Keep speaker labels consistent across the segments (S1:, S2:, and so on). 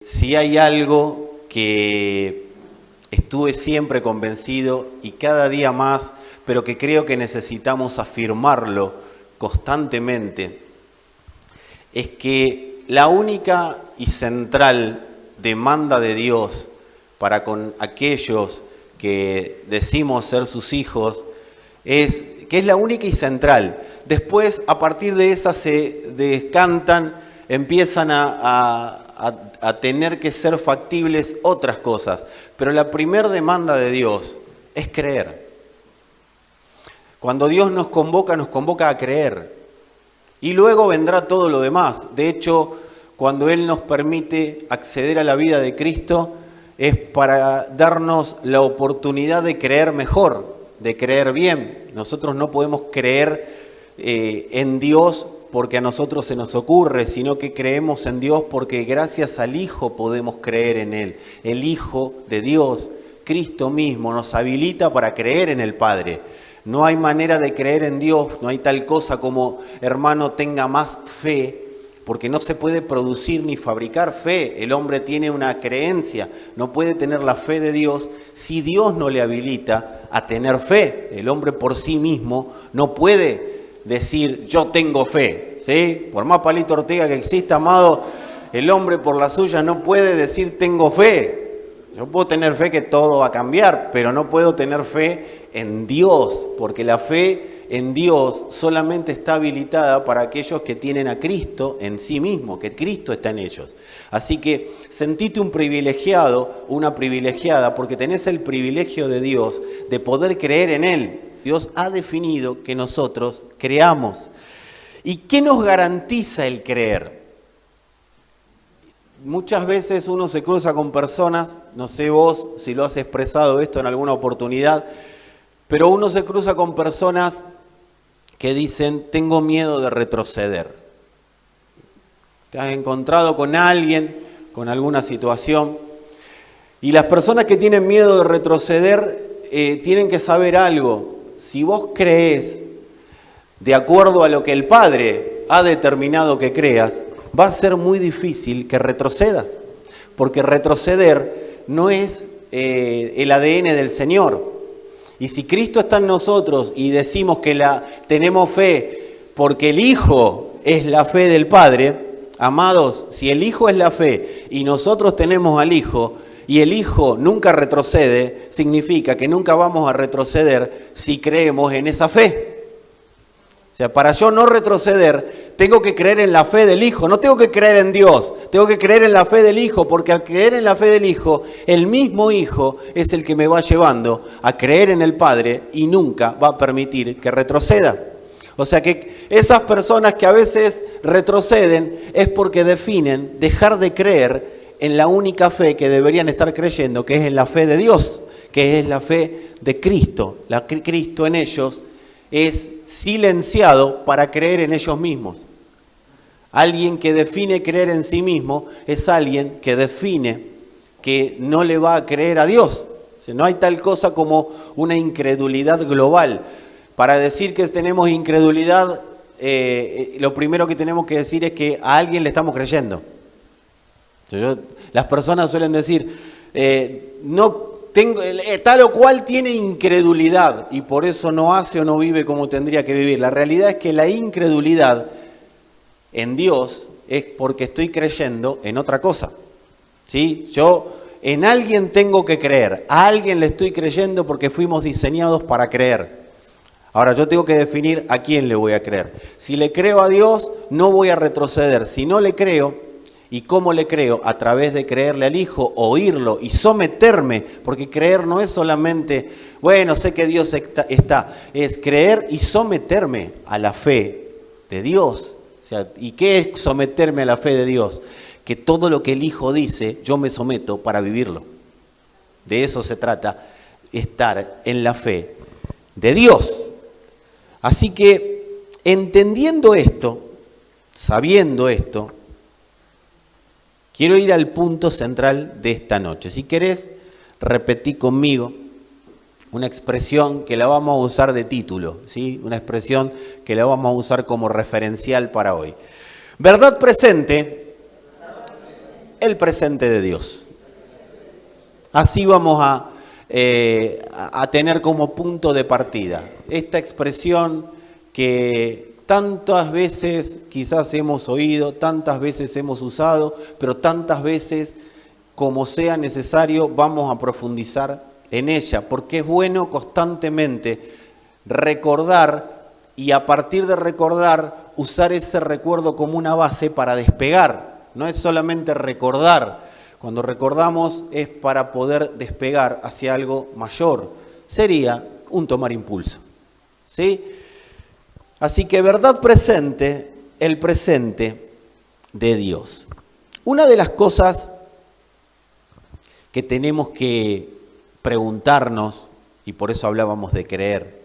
S1: Si hay algo que estuve siempre convencido y cada día más, pero que creo que necesitamos afirmarlo constantemente, es que la única y central demanda de Dios para con aquellos que decimos ser sus hijos es que es la única y central. Después, a partir de esa se descantan, empiezan a tener que ser factibles otras cosas. Pero la primera demanda de Dios es creer. Cuando Dios nos convoca a creer. Y luego vendrá todo lo demás. De hecho, cuando Él nos permite acceder a la vida de Cristo, es para darnos la oportunidad de creer mejor, de creer bien. Nosotros no podemos creer en Dios porque a nosotros se nos ocurre, sino que creemos en Dios porque gracias al Hijo podemos creer en Él. El Hijo de Dios, Cristo mismo, nos habilita para creer en el Padre. No hay manera de creer en Dios, no hay tal cosa como, hermano, tenga más fe, porque no se puede producir ni fabricar fe. El hombre tiene una creencia, no puede tener la fe de Dios si Dios no le habilita a tener fe. El hombre por sí mismo no puede decir yo tengo fe, ¿sí? Por más Palito Ortega que exista, amado, el hombre por la suya no puede decir tengo fe. Yo puedo tener fe que todo va a cambiar, pero no puedo tener fe en Dios, porque la fe en Dios solamente está habilitada para aquellos que tienen a Cristo en sí mismo, que Cristo está en ellos. Así que sentite un privilegiado, una privilegiada, porque tenés el privilegio de Dios de poder creer en Él. Dios ha definido que nosotros creamos. ¿Y qué nos garantiza el creer? Muchas veces uno se cruza con personas, no sé vos si lo has expresado esto en alguna oportunidad, pero uno se cruza con personas que dicen, tengo miedo de retroceder. ¿Te has encontrado con alguien, con alguna situación? Y las personas que tienen miedo de retroceder tienen que saber algo. Si vos crees de acuerdo a lo que el Padre ha determinado que creas, va a ser muy difícil que retrocedas, porque retroceder no es el ADN del Señor. Y si Cristo está en nosotros y decimos que tenemos fe porque el Hijo es la fe del Padre, amados, si el Hijo es la fe y nosotros tenemos al Hijo, y el Hijo nunca retrocede, significa que nunca vamos a retroceder si creemos en esa fe. O sea, para yo no retroceder, tengo que creer en la fe del Hijo, no tengo que creer en Dios, tengo que creer en la fe del Hijo, porque al creer en la fe del Hijo, el mismo Hijo es el que me va llevando a creer en el Padre y nunca va a permitir que retroceda. O sea que esas personas que a veces retroceden es porque definen dejar de creer en la única fe que deberían estar creyendo, que es en la fe de Dios, que es la fe de Cristo. Cristo en ellos es silenciado para creer en ellos mismos. Alguien que define creer en sí mismo es alguien que define que no le va a creer a Dios. O sea, no hay tal cosa como una incredulidad global. Para decir que tenemos incredulidad, lo primero que tenemos que decir es que a alguien le estamos creyendo. Las personas suelen decir, tal o cual tiene incredulidad y por eso no hace o no vive como tendría que vivir. La realidad es que la incredulidad en Dios es porque estoy creyendo en otra cosa. ¿Sí? Yo en alguien tengo que creer, a alguien le estoy creyendo porque fuimos diseñados para creer. Ahora yo tengo que definir a quién le voy a creer. Si le creo a Dios, no voy a retroceder. Si no le creo, ¿y cómo le creo? A través de creerle al Hijo, oírlo y someterme, porque creer no es solamente, bueno, sé que Dios está, es creer y someterme a la fe de Dios. O sea, ¿y qué es someterme a la fe de Dios? Que todo lo que el Hijo dice, yo me someto para vivirlo. De eso se trata, estar en la fe de Dios. Así que, entendiendo esto, sabiendo esto, quiero ir al punto central de esta noche. Si querés, repetí conmigo una expresión que la vamos a usar de título, ¿sí? Una expresión que la vamos a usar como referencial para hoy. Verdad presente el presente de Dios. Así vamos a tener como punto de partida esta expresión que tantas veces quizás hemos oído, tantas veces hemos usado, pero tantas veces como sea necesario vamos a profundizar en ella, porque es bueno constantemente recordar y a partir de recordar usar ese recuerdo como una base para despegar. No es solamente recordar, cuando recordamos es para poder despegar hacia algo mayor. Sería un tomar impulso, ¿sí? Así que verdad presente, el presente de Dios. Una de las cosas que tenemos que preguntarnos, y por eso hablábamos de creer,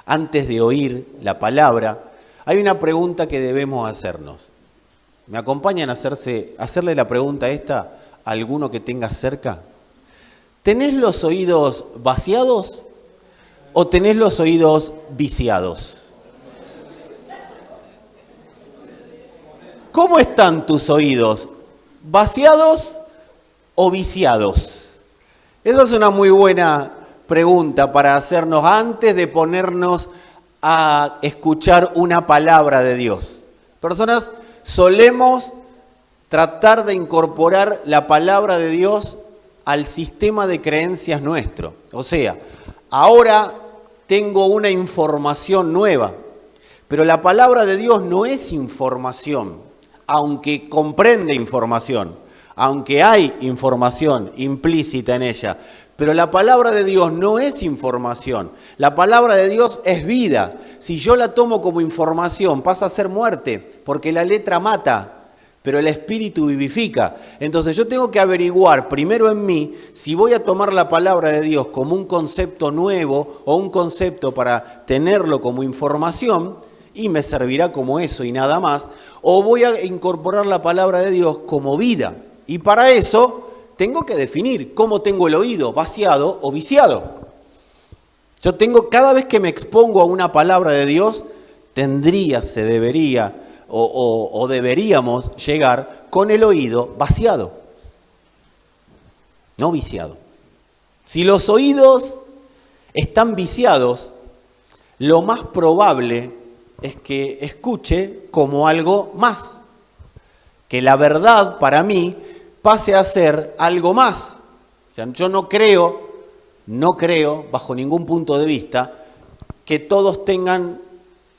S1: antes de oír la palabra, hay una pregunta que debemos hacernos. ¿Me acompañan a hacerle la pregunta esta a alguno que tenga cerca? ¿Tenés los oídos vaciados o tenés los oídos viciados? ¿Cómo están tus oídos? ¿Vaciados o viciados? Esa es una muy buena pregunta para hacernos antes de ponernos a escuchar una palabra de Dios. Personas solemos tratar de incorporar la palabra de Dios al sistema de creencias nuestro. O sea, ahora tengo una información nueva, pero la palabra de Dios no es información, aunque comprende información, aunque hay información implícita en ella. Pero la palabra de Dios no es información, la palabra de Dios es vida. Si yo la tomo como información pasa a ser muerte, porque la letra mata, pero el espíritu vivifica. Entonces yo tengo que averiguar primero en mí si voy a tomar la palabra de Dios como un concepto nuevo o un concepto para tenerlo como información y me servirá como eso y nada más, o voy a incorporar la palabra de Dios como vida. Y para eso tengo que definir cómo tengo el oído, vaciado o viciado. Yo tengo, cada vez que me expongo a una palabra de Dios, se debería o deberíamos llegar con el oído vaciado, no viciado. Si los oídos están viciados, lo más probable es que escuche como algo más, que la verdad para mí pase a ser algo más. O sea, yo no creo bajo ningún punto de vista que todos tengan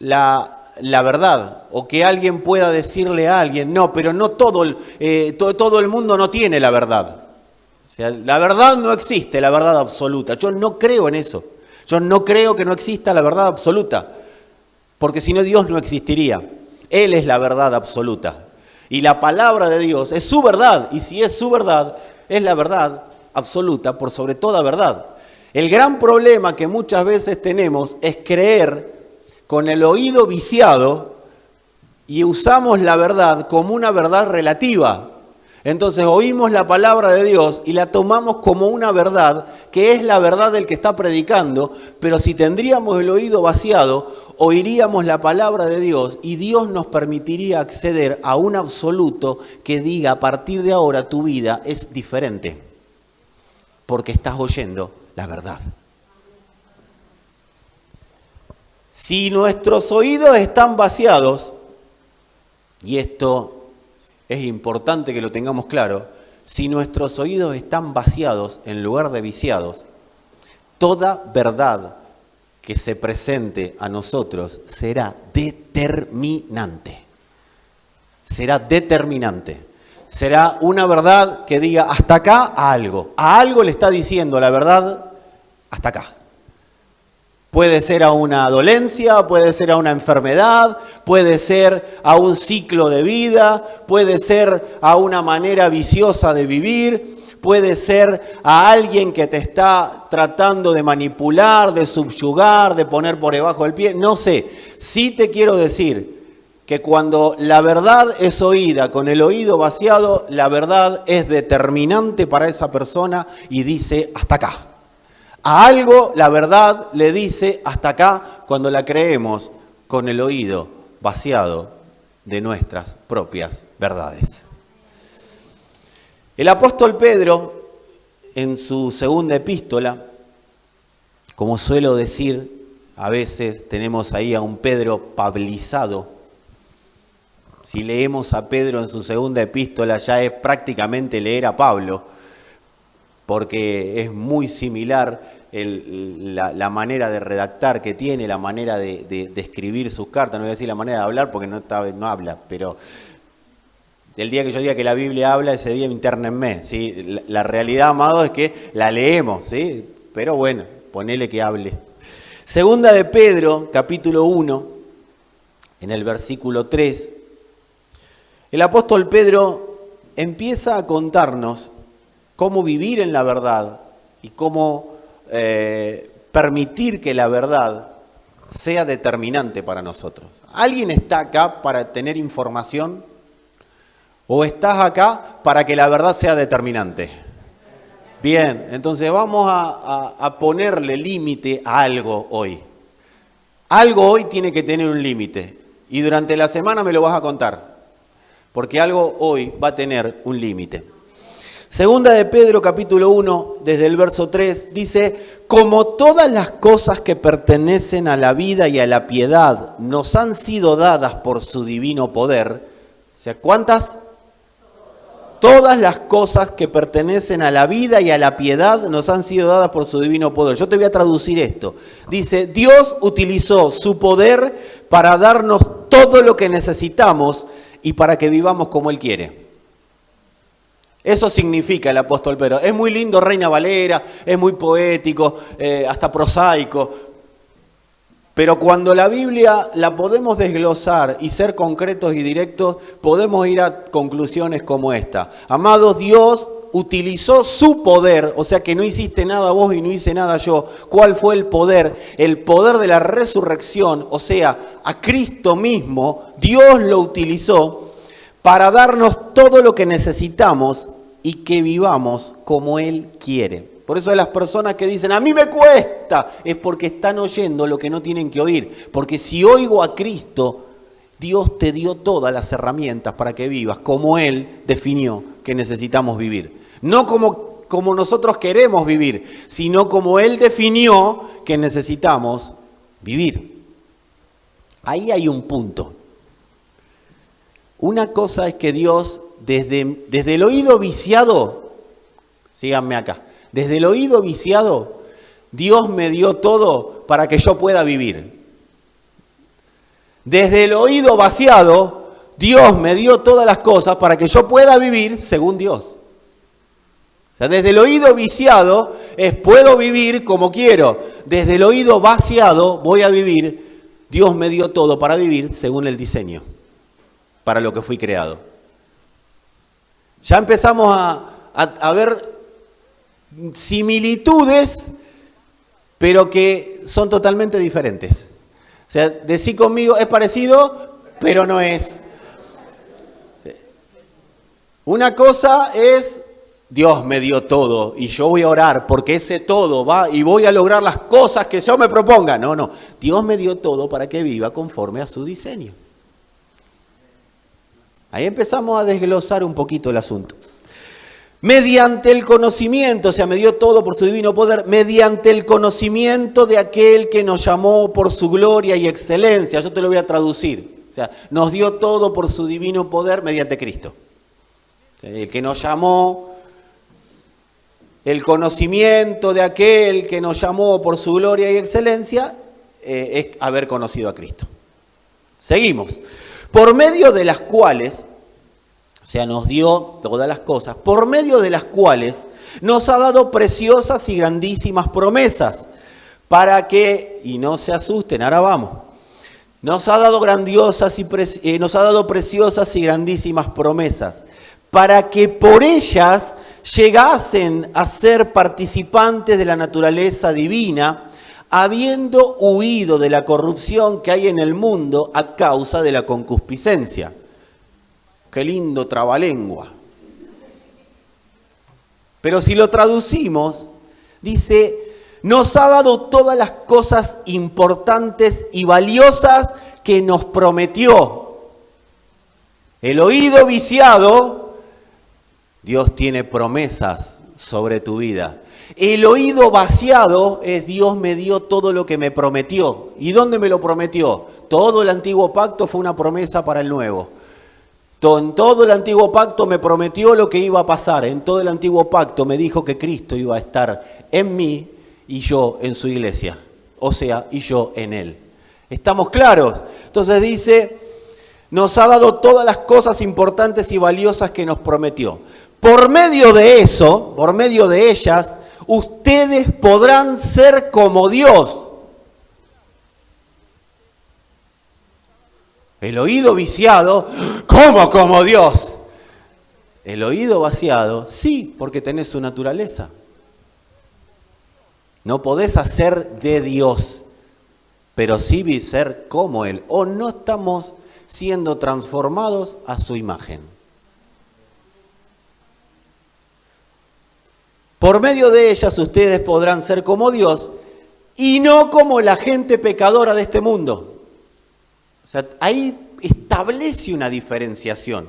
S1: la verdad o que alguien pueda decirle a alguien, no, pero no todo el mundo no tiene la verdad. O sea, la verdad no existe, la verdad absoluta. Yo no creo en eso. Yo no creo que no exista la verdad absoluta, porque si no Dios no existiría. Él es la verdad absoluta. Y la palabra de Dios es su verdad, y si es su verdad, es la verdad absoluta por sobre toda verdad. El gran problema que muchas veces tenemos es creer con el oído viciado y usamos la verdad como una verdad relativa. Entonces oímos la palabra de Dios y la tomamos como una verdad que es la verdad del que está predicando, pero si tendríamos el oído vaciado, oiríamos la palabra de Dios y Dios nos permitiría acceder a un absoluto que diga a partir de ahora tu vida es diferente, porque estás oyendo la verdad. Si nuestros oídos están vaciados, y esto es importante que lo tengamos claro, si nuestros oídos están vaciados en lugar de viciados, toda verdad que se presente a nosotros será determinante. Será determinante. Será una verdad que diga hasta acá a algo. A algo le está diciendo la verdad hasta acá. Puede ser a una dolencia, puede ser a una enfermedad, puede ser a un ciclo de vida, puede ser a una manera viciosa de vivir, puede ser a alguien que te está tratando de manipular, de subyugar, de poner por debajo del pie, no sé. Sí te quiero decir que cuando la verdad es oída con el oído vaciado, la verdad es determinante para esa persona y dice hasta acá. A algo la verdad le dice hasta acá cuando la creemos con el oído vaciado de nuestras propias verdades. El apóstol Pedro, en su segunda epístola, como suelo decir, a veces tenemos ahí a un Pedro pablizado. Si leemos a Pedro en su segunda epístola, ya es prácticamente leer a Pablo, porque es muy similar la manera de redactar que tiene, la manera de escribir sus cartas. No voy a decir la manera de hablar porque no habla, pero el día que yo diga que la Biblia habla, ese día internenme, ¿sí? La realidad, amado, es que la leemos, ¿sí? Pero bueno, ponele que hable. Segunda de Pedro, capítulo 1, en el versículo 3, el apóstol Pedro empieza a contarnos cómo vivir en la verdad y cómo permitir que la verdad sea determinante para nosotros. ¿Alguien está acá para tener información? ¿O estás acá para que la verdad sea determinante? Bien, entonces vamos a ponerle límite a algo hoy. Algo hoy tiene que tener un límite. Y durante la semana me lo vas a contar. Porque algo hoy va a tener un límite. Segunda de Pedro, capítulo 1, desde el verso 3, dice: como todas las cosas que pertenecen a la vida y a la piedad nos han sido dadas por su divino poder. O sea, ¿cuántas? Todas las cosas que pertenecen a la vida y a la piedad nos han sido dadas por su divino poder. Yo te voy a traducir esto. Dice: Dios utilizó su poder para darnos todo lo que necesitamos y para que vivamos como Él quiere. Eso significa el apóstol Pedro. Es muy lindo Reina Valera, es muy poético, hasta prosaico. Pero cuando la Biblia la podemos desglosar y ser concretos y directos, podemos ir a conclusiones como esta. Amados, Dios utilizó su poder, o sea que no hiciste nada vos y no hice nada yo. ¿Cuál fue el poder? El poder de la resurrección, o sea, a Cristo mismo, Dios lo utilizó para darnos todo lo que necesitamos y que vivamos como Él quiere. Por eso las personas que dicen, a mí me cuesta, es porque están oyendo lo que no tienen que oír. Porque si oigo a Cristo, Dios te dio todas las herramientas para que vivas como Él definió que necesitamos vivir. No como nosotros queremos vivir, sino como Él definió que necesitamos vivir. Ahí hay un punto. Una cosa es que Dios, desde el oído viciado, síganme acá, desde el oído viciado, Dios me dio todo para que yo pueda vivir. Desde el oído vaciado, Dios me dio todas las cosas para que yo pueda vivir según Dios. O sea, desde el oído viciado es puedo vivir como quiero. Desde el oído vaciado voy a vivir. Dios me dio todo para vivir según el diseño, para lo que fui creado. Ya empezamos a ver similitudes, pero que son totalmente diferentes. O sea, decí conmigo, es parecido, pero no es. Una cosa es, Dios me dio todo y yo voy a orar porque ese todo va y voy a lograr las cosas que yo me proponga. No, Dios me dio todo para que viva conforme a su diseño. Ahí empezamos a desglosar un poquito el asunto. Mediante el conocimiento, o sea, me dio todo por su divino poder, mediante el conocimiento de aquel que nos llamó por su gloria y excelencia. Yo te lo voy a traducir. O sea, nos dio todo por su divino poder mediante Cristo. O sea, el que nos llamó, el conocimiento de aquel que nos llamó por su gloria y excelencia, es haber conocido a Cristo. Seguimos. Por medio de las cuales, o sea, nos dio todas las cosas, por medio de las cuales nos ha dado preciosas y grandísimas promesas, para que, y no se asusten, ahora vamos, nos ha dado preciosas y grandísimas promesas, para que por ellas llegasen a ser participantes de la naturaleza divina, habiendo huido de la corrupción que hay en el mundo a causa de la concupiscencia. Qué lindo trabalengua. Pero si lo traducimos, dice, nos ha dado todas las cosas importantes y valiosas que nos prometió. El oído viciado, Dios tiene promesas sobre tu vida. El oído vaciado es Dios me dio todo lo que me prometió. ¿Y dónde me lo prometió? Todo el antiguo pacto fue una promesa para el nuevo. En todo el antiguo pacto me prometió lo que iba a pasar. En todo el antiguo pacto me dijo que Cristo iba a estar en mí y yo en su iglesia. O sea, y yo en él. ¿Estamos claros? Entonces dice, nos ha dado todas las cosas importantes y valiosas que nos prometió. Por medio de eso, por medio de ellas, ustedes podrán ser como Dios. El oído viciado, ¿cómo como Dios? El oído vaciado, sí, porque tenés su naturaleza. No podés hacer de Dios, pero sí ser como Él. O no estamos siendo transformados a su imagen. Por medio de ellas ustedes podrán ser como Dios y no como la gente pecadora de este mundo. O sea, ahí establece una diferenciación.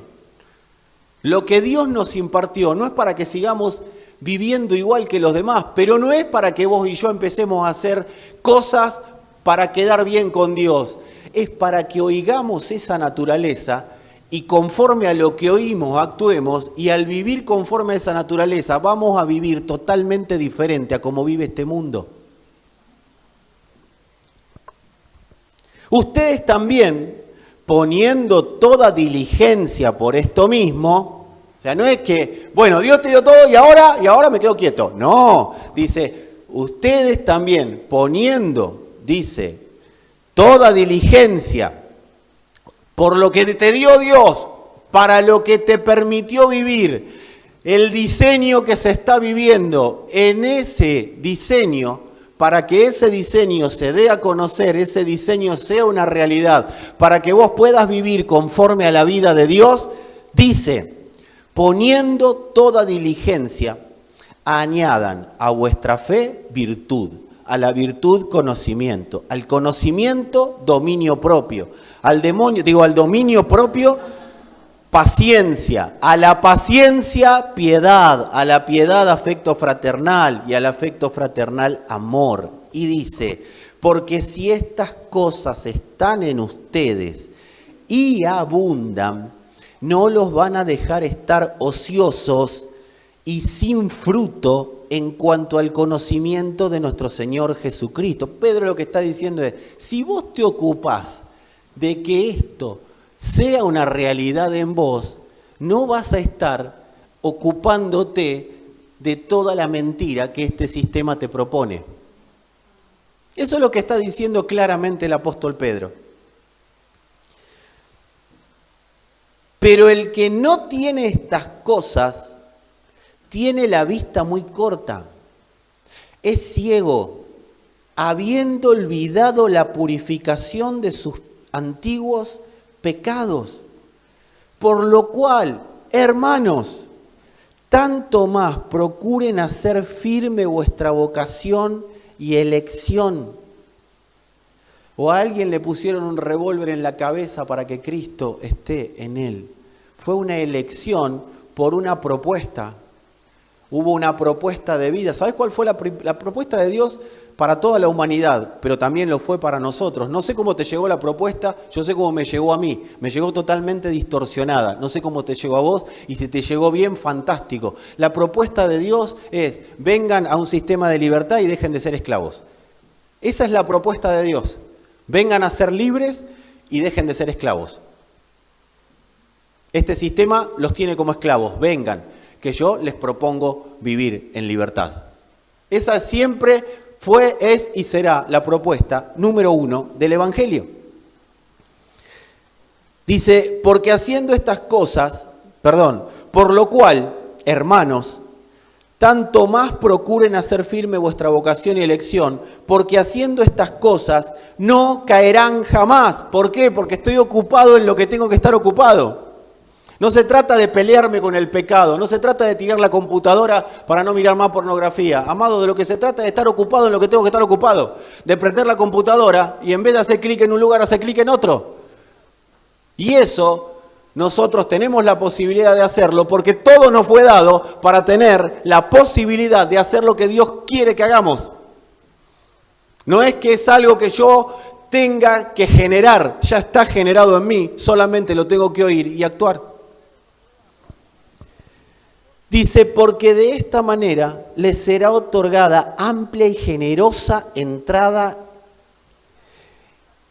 S1: Lo que Dios nos impartió no es para que sigamos viviendo igual que los demás, pero no es para que vos y yo empecemos a hacer cosas para quedar bien con Dios. Es para que oigamos esa naturaleza y conforme a lo que oímos actuemos, y al vivir conforme a esa naturaleza vamos a vivir totalmente diferente a como vive este mundo. Ustedes también, poniendo toda diligencia por esto mismo, o sea, no es que, bueno, Dios te dio todo y ahora me quedo quieto. No, dice, ustedes también poniendo, dice, toda diligencia por lo que te dio Dios, para lo que te permitió vivir, el diseño que se está viviendo, en ese diseño, para que ese diseño se dé a conocer, ese diseño sea una realidad, para que vos puedas vivir conforme a la vida de Dios, dice, poniendo toda diligencia, añadan a vuestra fe virtud, a la virtud conocimiento, al conocimiento dominio propio, al dominio propio paciencia, a la paciencia piedad, a la piedad afecto fraternal y al afecto fraternal amor. Y dice, porque si estas cosas están en ustedes y abundan, no los van a dejar estar ociosos y sin fruto en cuanto al conocimiento de nuestro Señor Jesucristo. Pedro lo que está diciendo es, si vos te ocupás de que esto sea una realidad en vos, no vas a estar ocupándote de toda la mentira que este sistema te propone. Eso es lo que está diciendo claramente el apóstol Pedro. Pero el que no tiene estas cosas, tiene la vista muy corta, es ciego, habiendo olvidado la purificación de sus antiguos pecados. Por lo cual, hermanos, tanto más procuren hacer firme vuestra vocación y elección. O a alguien le pusieron un revólver en la cabeza para que Cristo esté en él. Fue una elección por una propuesta. Hubo una propuesta de vida. ¿Sabes cuál fue la propuesta de Dios? Para toda la humanidad, pero también lo fue para nosotros. No sé cómo te llegó la propuesta, yo sé cómo me llegó a mí. Me llegó totalmente distorsionada. No sé cómo te llegó a vos y si te llegó bien, fantástico. La propuesta de Dios es, vengan a un sistema de libertad y dejen de ser esclavos. Esa es la propuesta de Dios. Vengan a ser libres y dejen de ser esclavos. Este sistema los tiene como esclavos. Vengan, que yo les propongo vivir en libertad. Esa siempre fue, es y será la propuesta número 1 del Evangelio. Dice, porque haciendo estas cosas, por lo cual, hermanos, tanto más procuren hacer firme vuestra vocación y elección, porque haciendo estas cosas no caerán jamás. ¿Por qué? Porque estoy ocupado en lo que tengo que estar ocupado. No se trata de pelearme con el pecado, no se trata de tirar la computadora para no mirar más pornografía. Amado, de lo que se trata es de estar ocupado en lo que tengo que estar ocupado. De prender la computadora y en vez de hacer clic en un lugar, hacer clic en otro. Y eso nosotros tenemos la posibilidad de hacerlo porque todo nos fue dado para tener la posibilidad de hacer lo que Dios quiere que hagamos. No es que es algo que yo tenga que generar, ya está generado en mí, solamente lo tengo que oír y actuar. Dice, porque de esta manera les será otorgada amplia y generosa entrada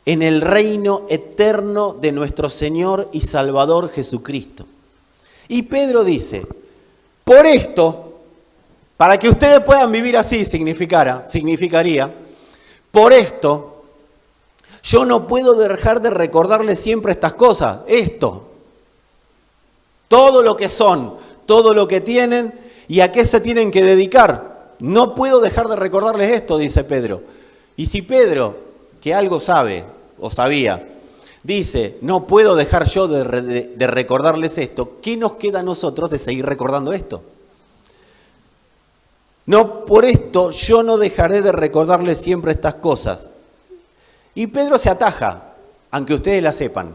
S1: en el reino eterno de nuestro Señor y Salvador Jesucristo. Y Pedro dice, por esto, para que ustedes puedan vivir así, significaría, por esto, yo no puedo dejar de recordarles siempre estas cosas, todo lo que son, todo lo que tienen y a qué se tienen que dedicar. No puedo dejar de recordarles esto, dice Pedro. Y si Pedro, que algo sabe o sabía, dice, no puedo dejar yo de recordarles esto, ¿qué nos queda a nosotros de seguir recordando esto? No, por esto yo no dejaré de recordarles siempre estas cosas. Y Pedro se ataja, aunque ustedes la sepan,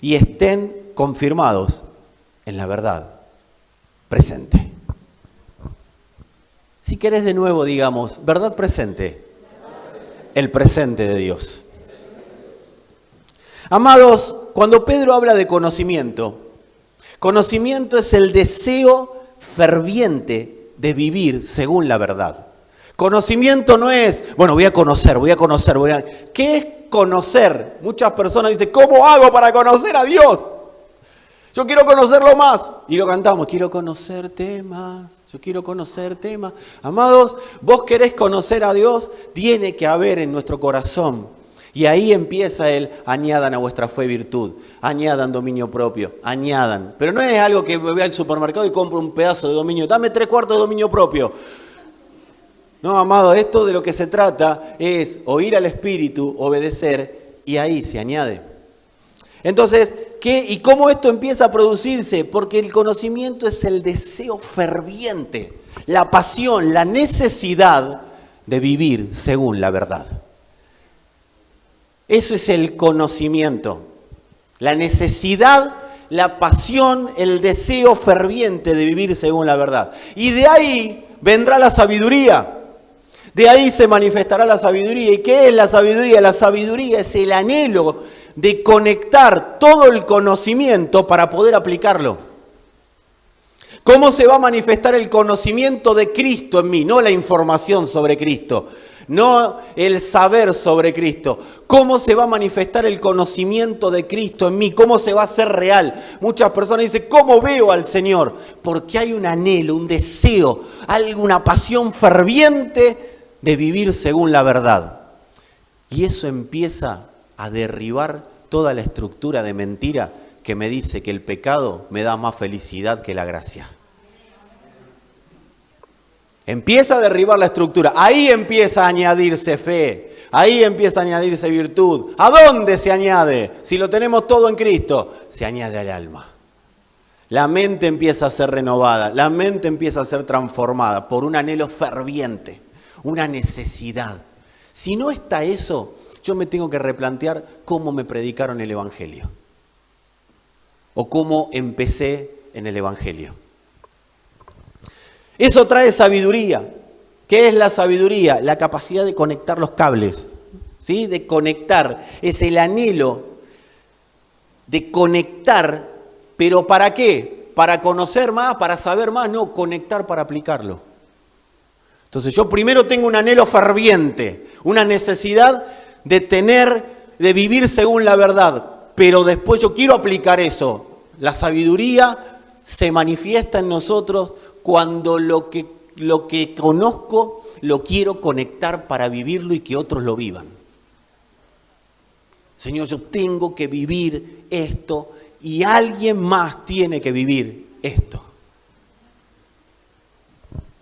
S1: y estén confirmados en la verdad presente. Si querés de nuevo, digamos, verdad presente, el presente de Dios. Amados, cuando Pedro habla de conocimiento es el deseo ferviente de vivir según la verdad. Conocimiento no es, bueno, voy a conocer. ¿Qué es conocer? Muchas personas dicen, ¿cómo hago para conocer a Dios? Yo quiero conocerlo más. Y lo cantamos, quiero conocerte más. Yo quiero conocerte más. Amados, vos querés conocer a Dios, tiene que haber en nuestro corazón. Y ahí empieza el añadan a vuestra fe virtud, añadan dominio propio, añadan. Pero no es algo que voy al supermercado y compro un pedazo de dominio, dame 3/4 de dominio propio. No, amado, esto de lo que se trata es oír al Espíritu, obedecer, y ahí se añade. Entonces, ¿qué y cómo esto empieza a producirse? Porque el conocimiento es el deseo ferviente, la pasión, la necesidad de vivir según la verdad. Eso es el conocimiento, la necesidad, la pasión, el deseo ferviente de vivir según la verdad. Y de ahí vendrá la sabiduría. De ahí se manifestará la sabiduría. ¿Y qué es la sabiduría? La sabiduría es el anhelo de conectar todo el conocimiento para poder aplicarlo. ¿Cómo se va a manifestar el conocimiento de Cristo en mí? No la información sobre Cristo, no el saber sobre Cristo. ¿Cómo se va a manifestar el conocimiento de Cristo en mí? ¿Cómo se va a hacer real? Muchas personas dicen, ¿cómo veo al Señor? Porque hay un anhelo, un deseo, una pasión ferviente de vivir según la verdad. Y eso empieza a derribar toda la estructura de mentira que me dice que el pecado me da más felicidad que la gracia. Empieza a derribar la estructura. Ahí empieza a añadirse fe. Ahí empieza a añadirse virtud. ¿A dónde se añade? Si lo tenemos todo en Cristo, se añade al alma. La mente empieza a ser renovada. La mente empieza a ser transformada por un anhelo ferviente, una necesidad. Si no está eso, yo me tengo que replantear cómo me predicaron el Evangelio. O cómo empecé en el Evangelio. Eso trae sabiduría. ¿Qué es la sabiduría? La capacidad de conectar los cables, ¿sí? De conectar. Es el anhelo de conectar, pero ¿para qué? ¿Para conocer más? ¿Para saber más? No, conectar para aplicarlo. Entonces yo primero tengo un anhelo ferviente, una necesidad de vivir según la verdad, pero después yo quiero aplicar eso. La sabiduría se manifiesta en nosotros cuando lo que conozco lo quiero conectar para vivirlo y que otros lo vivan. Señor, yo tengo que vivir esto y alguien más tiene que vivir esto.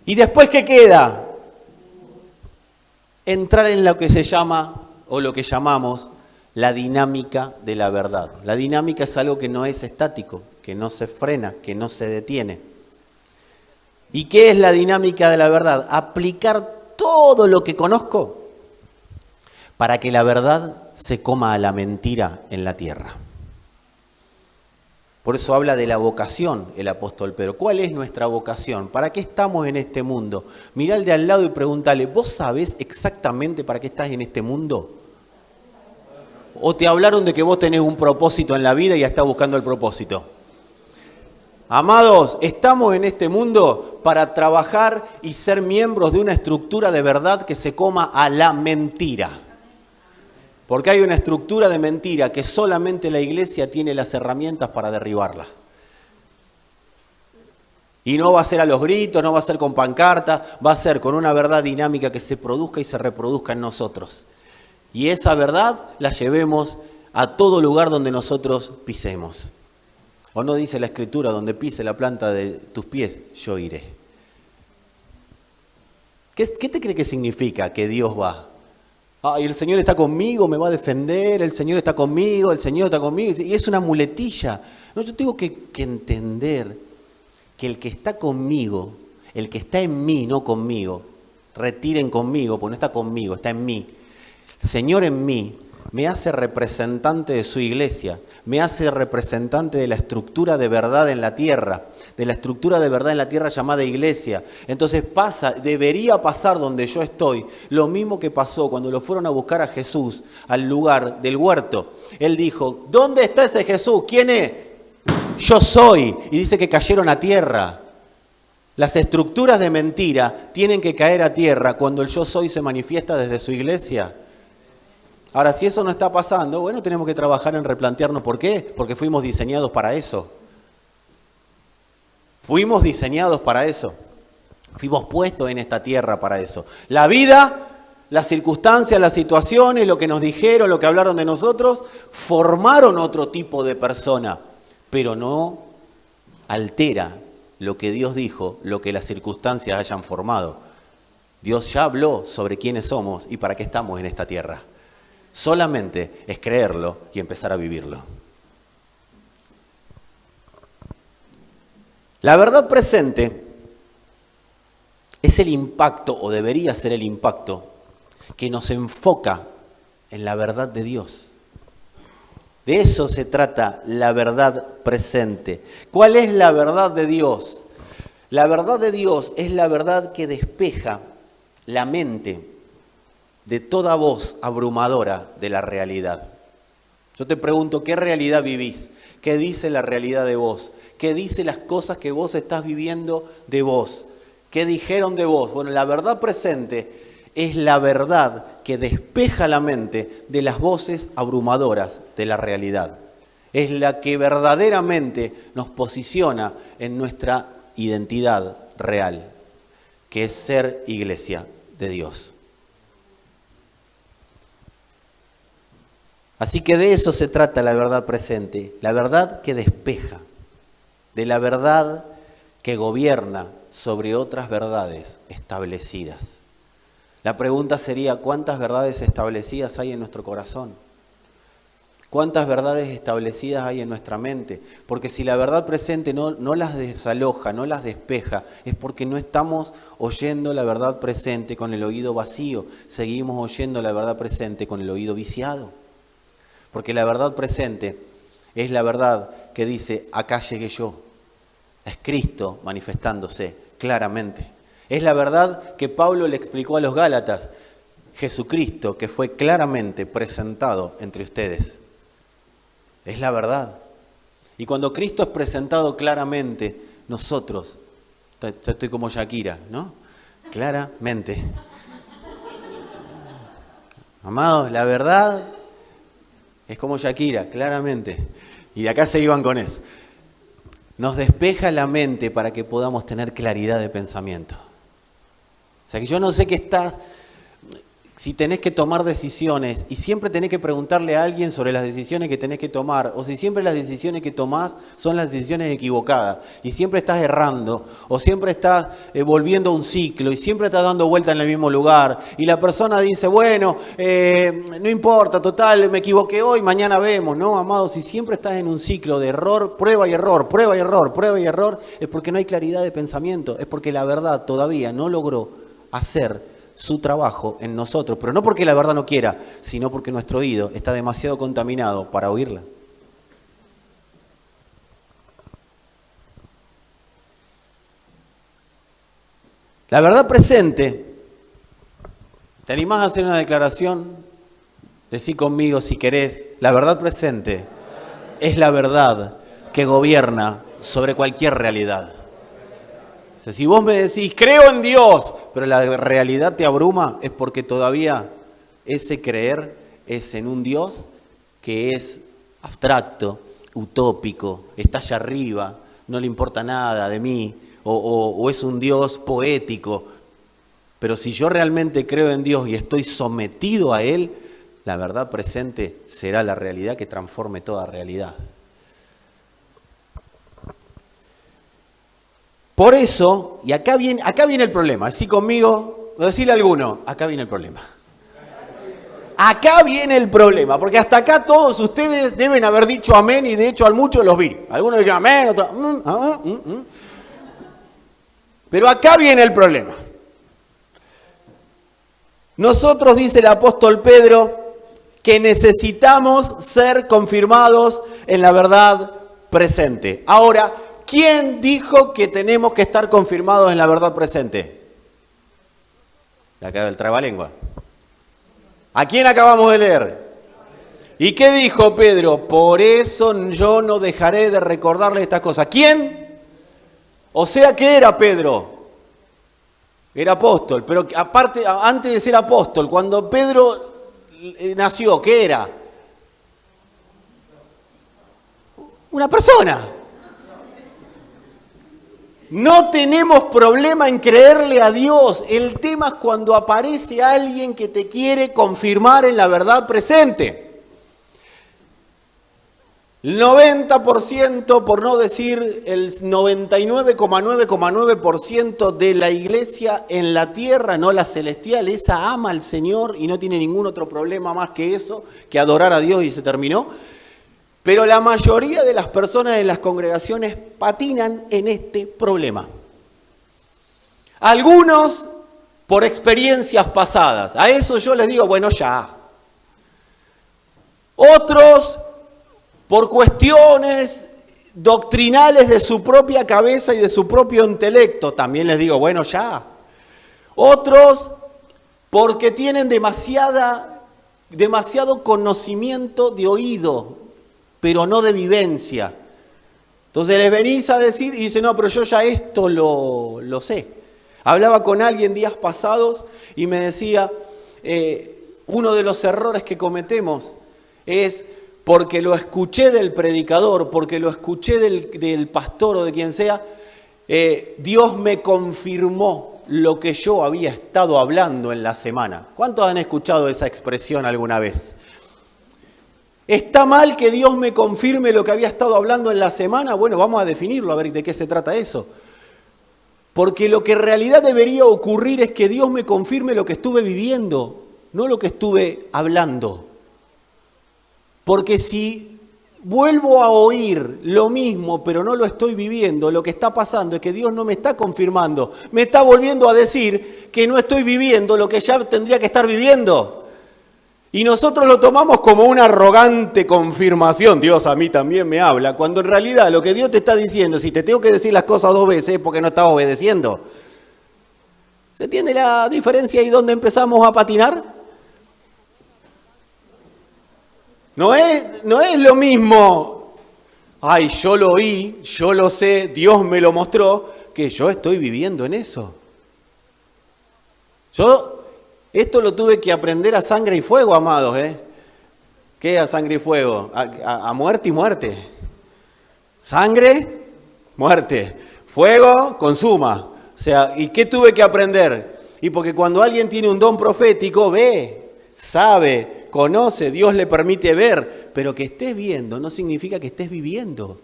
S1: ¿Y después qué queda? Entrar en lo que se llama, o lo que llamamos, la dinámica de la verdad. La dinámica es algo que no es estático, que no se frena, que no se detiene. ¿Y qué es la dinámica de la verdad? Aplicar todo lo que conozco para que la verdad se coma a la mentira en la tierra. Por eso habla de la vocación el apóstol Pedro. ¿Cuál es nuestra vocación? ¿Para qué estamos en este mundo? Mirá al de al lado y pregúntale, ¿vos sabés exactamente para qué estás en este mundo? ¿O te hablaron de que vos tenés un propósito en la vida y ya estás buscando el propósito? Amados, estamos en este mundo para trabajar y ser miembros de una estructura de verdad que se coma a la mentira. Porque hay una estructura de mentira que solamente la iglesia tiene las herramientas para derribarla. Y no va a ser a los gritos, no va a ser con pancartas, va a ser con una verdad dinámica que se produzca y se reproduzca en nosotros. Y esa verdad la llevemos a todo lugar donde nosotros pisemos. ¿O no dice la Escritura, donde pise la planta de tus pies, yo iré? ¿Qué te cree que significa que Dios va? Ay, el Señor está conmigo, me va a defender, el Señor está conmigo, el Señor está conmigo. Y es una muletilla. No, yo tengo que entender que el que está conmigo, el que está en mí, no conmigo, retiren conmigo, porque no está conmigo, está en mí. El Señor en mí me hace representante de su iglesia, me hace representante de la estructura de verdad en la tierra, de la estructura de verdad en la tierra llamada iglesia. Entonces debería pasar donde yo estoy, lo mismo que pasó cuando lo fueron a buscar a Jesús al lugar del huerto. Él dijo, ¿dónde está ese Jesús? ¿Quién es? Yo soy. Y dice que cayeron a tierra. Las estructuras de mentira tienen que caer a tierra cuando el yo soy se manifiesta desde su iglesia. Ahora, si eso no está pasando, bueno, tenemos que trabajar en replantearnos. ¿Por qué? Porque fuimos diseñados para eso. Fuimos diseñados para eso. Fuimos puestos en esta tierra para eso. La vida, las circunstancias, las situaciones, lo que nos dijeron, lo que hablaron de nosotros, formaron otro tipo de persona, pero no altera lo que Dios dijo, lo que las circunstancias hayan formado. Dios ya habló sobre quiénes somos y para qué estamos en esta tierra. Solamente es creerlo y empezar a vivirlo. La verdad presente es el impacto, o debería ser el impacto, que nos enfoca en la verdad de Dios. De eso se trata la verdad presente. ¿Cuál es la verdad de Dios? La verdad de Dios es la verdad que despeja la mente de toda voz abrumadora de la realidad. Yo te pregunto, ¿qué realidad vivís? ¿Qué dice la realidad de vos? ¿Qué dice las cosas que vos estás viviendo de vos? ¿Qué dijeron de vos? Bueno, la verdad presente es la verdad que despeja la mente de las voces abrumadoras de la realidad. Es la que verdaderamente nos posiciona en nuestra identidad real, que es ser iglesia de Dios. Así que de eso se trata la verdad presente, la verdad que despeja, de la verdad que gobierna sobre otras verdades establecidas. La pregunta sería, ¿cuántas verdades establecidas hay en nuestro corazón? ¿Cuántas verdades establecidas hay en nuestra mente? Porque si la verdad presente no las desaloja, no las despeja, es porque no estamos oyendo la verdad presente con el oído vacío, seguimos oyendo la verdad presente con el oído viciado. Porque la verdad presente es la verdad que dice, acá llegué yo. Es Cristo manifestándose claramente. Es la verdad que Pablo le explicó a los Gálatas. Jesucristo que fue claramente presentado entre ustedes. Es la verdad. Y cuando Cristo es presentado claramente, nosotros, ya estoy como Shakira, ¿no? Claramente. Amados, la verdad es como Shakira, claramente. Y de acá se iban con eso. Nos despeja la mente para que podamos tener claridad de pensamiento. O sea que yo no sé qué estás, si tenés que tomar decisiones y siempre tenés que preguntarle a alguien sobre las decisiones que tenés que tomar, o si siempre las decisiones que tomás son las decisiones equivocadas y siempre estás errando, o siempre estás volviendo a un ciclo y siempre estás dando vuelta en el mismo lugar y la persona dice, bueno, no importa, total, me equivoqué hoy, mañana vemos. No, amado, si siempre estás en un ciclo de error, prueba y error, prueba y error, prueba y error, es porque no hay claridad de pensamiento, es porque la verdad todavía no logró hacer su trabajo en nosotros, pero no porque la verdad no quiera, sino porque nuestro oído está demasiado contaminado para oírla. La verdad presente, ¿te animás a hacer una declaración? Decí conmigo si querés, la verdad presente es la verdad que gobierna sobre cualquier realidad. O sea, si vos me decís, creo en Dios, pero la realidad te abruma, es porque todavía ese creer es en un Dios que es abstracto, utópico, está allá arriba, no le importa nada de mí, o es un Dios poético. Pero si yo realmente creo en Dios y estoy sometido a Él, la verdad presente será la realidad que transforme toda realidad. Por eso, y acá viene el problema, así conmigo, decirle a alguno, acá viene el problema. Acá viene el problema, porque hasta acá todos ustedes deben haber dicho amén y de hecho a muchos los vi. Algunos dijeron amén, otros... Pero acá viene el problema. Nosotros, dice el apóstol Pedro, que necesitamos ser confirmados en la verdad presente. Ahora, ¿quién dijo que tenemos que estar confirmados en la verdad presente? Acá el trabalengua. ¿A quién acabamos de leer? ¿Y qué dijo Pedro? Por eso yo no dejaré de recordarle estas cosas. ¿Quién? O sea, ¿qué era Pedro? Era apóstol, pero aparte, antes de ser apóstol, cuando Pedro nació, ¿qué era? Una persona. No tenemos problema en creerle a Dios. El tema es cuando aparece alguien que te quiere confirmar en la verdad presente. El 90%, por no decir el 99,9,9% de la iglesia en la tierra, no la celestial, esa ama al Señor y no tiene ningún otro problema más que eso, que adorar a Dios y se terminó. Pero la mayoría de las personas en las congregaciones patinan en este problema. Algunos por experiencias pasadas. A eso yo les digo, bueno, ya. Otros por cuestiones doctrinales de su propia cabeza y de su propio intelecto. También les digo, bueno, ya. Otros porque tienen demasiado conocimiento de oído, pero no de vivencia. Entonces les venís a decir y dicen, no, pero yo ya esto lo sé. Hablaba con alguien días pasados y me decía, uno de los errores que cometemos es porque lo escuché del predicador, porque lo escuché del pastor o de quien sea, Dios me confirmó lo que yo había estado hablando en la semana. ¿Cuántos han escuchado esa expresión alguna vez? ¿Está mal que Dios me confirme lo que había estado hablando en la semana? Bueno, vamos a definirlo, a ver de qué se trata eso. Porque lo que en realidad debería ocurrir es que Dios me confirme lo que estuve viviendo, no lo que estuve hablando. Porque si vuelvo a oír lo mismo, pero no lo estoy viviendo, lo que está pasando es que Dios no me está confirmando, me está volviendo a decir que no estoy viviendo lo que ya tendría que estar viviendo. Y nosotros lo tomamos como una arrogante confirmación. Dios a mí también me habla, cuando en realidad lo que Dios te está diciendo, si te tengo que decir las cosas dos veces, es porque no estás obedeciendo. ¿Se entiende la diferencia y dónde empezamos a patinar? No es lo mismo, ay, yo lo oí, yo lo sé, Dios me lo mostró, que yo estoy viviendo en eso. Esto lo tuve que aprender a sangre y fuego, amados, ¿Qué es a sangre y fuego? A muerte y muerte. Sangre, muerte. Fuego, consuma. O sea, ¿y qué tuve que aprender? Y porque cuando alguien tiene un don profético, ve, sabe, conoce, Dios le permite ver, pero que estés viendo no significa que estés viviendo.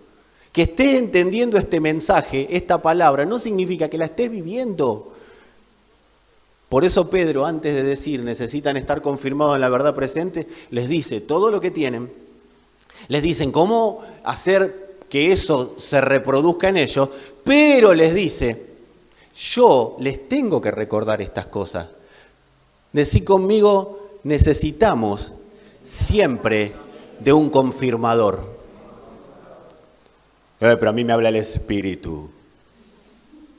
S1: Que estés entendiendo este mensaje, esta palabra, no significa que la estés viviendo. Por eso Pedro, antes de decir necesitan estar confirmados en la verdad presente, les dice todo lo que tienen, les dicen cómo hacer que eso se reproduzca en ellos, pero les dice, yo les tengo que recordar estas cosas. Decí conmigo, necesitamos siempre de un confirmador. Pero a mí me habla el Espíritu.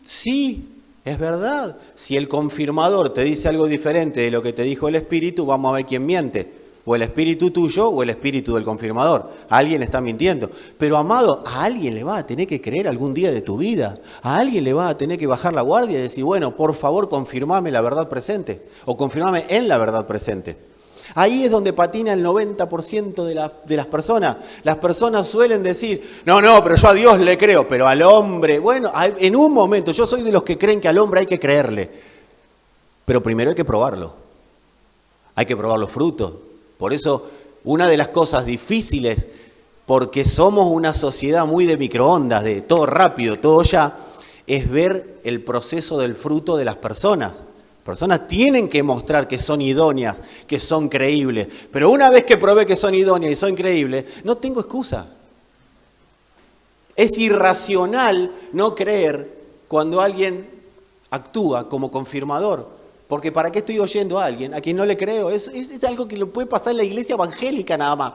S1: Sí, Es verdad. Si el confirmador te dice algo diferente de lo que te dijo el Espíritu, vamos a ver quién miente. O el espíritu tuyo o el espíritu del confirmador. Alguien está mintiendo. Pero, amado, a alguien le vas a tener que creer algún día de tu vida. A alguien le vas a tener que bajar la guardia y decir, bueno, por favor, confirmame la verdad presente. O confirmame en la verdad presente. Ahí es donde patina el 90% de las personas. Las personas suelen decir, no, pero yo a Dios le creo, pero al hombre, bueno, en un momento, yo soy de los que creen que al hombre hay que creerle. Pero primero hay que probarlo. Hay que probar los frutos. Por eso, una de las cosas difíciles, porque somos una sociedad muy de microondas, de todo rápido, todo ya, es ver el proceso del fruto de las personas. Las personas tienen que mostrar que son idóneas, que son creíbles. Pero una vez que probé que son idóneas y son creíbles, no tengo excusa. Es irracional no creer cuando alguien actúa como confirmador. Porque ¿para qué estoy oyendo a alguien a quien no le creo? Es algo que le puede pasar en la iglesia evangélica nada más.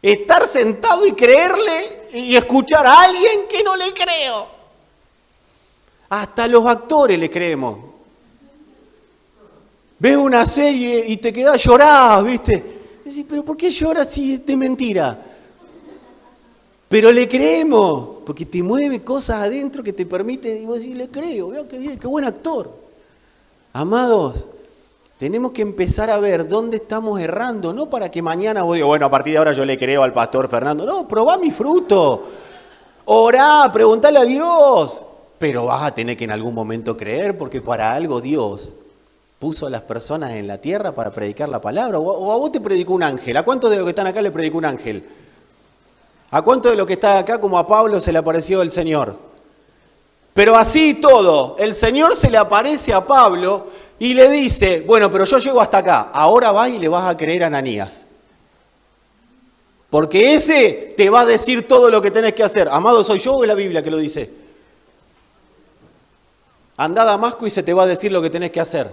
S1: Estar sentado y creerle y escuchar a alguien que no le creo. Hasta los actores le creemos. Ves una serie y te quedás llorás, ¿viste? Y decís, ¿pero por qué lloras si es de mentira? Pero le creemos, porque te mueve cosas adentro que te permiten, y vos decís, le creo, mirá qué bien, qué buen actor. Amados, tenemos que empezar a ver dónde estamos errando, no para que mañana vos digas, bueno, a partir de ahora yo le creo al pastor Fernando. No, probá mi fruto, orá, preguntale a Dios. Pero vas a tener que en algún momento creer, porque para algo Dios puso a las personas en la tierra para predicar la palabra. O a vos te predicó un ángel. ¿A cuántos de los que están acá le predicó un ángel? ¿A cuántos de los que están acá, como a Pablo, se le apareció el Señor? Pero así todo, el Señor se le aparece a Pablo y le dice, bueno, pero yo llego hasta acá, ahora vas y le vas a creer a Ananías. Porque ese te va a decir todo lo que tenés que hacer. Amado, ¿soy yo o es la Biblia que lo dice? Andá a Damasco y se te va a decir lo que tenés que hacer.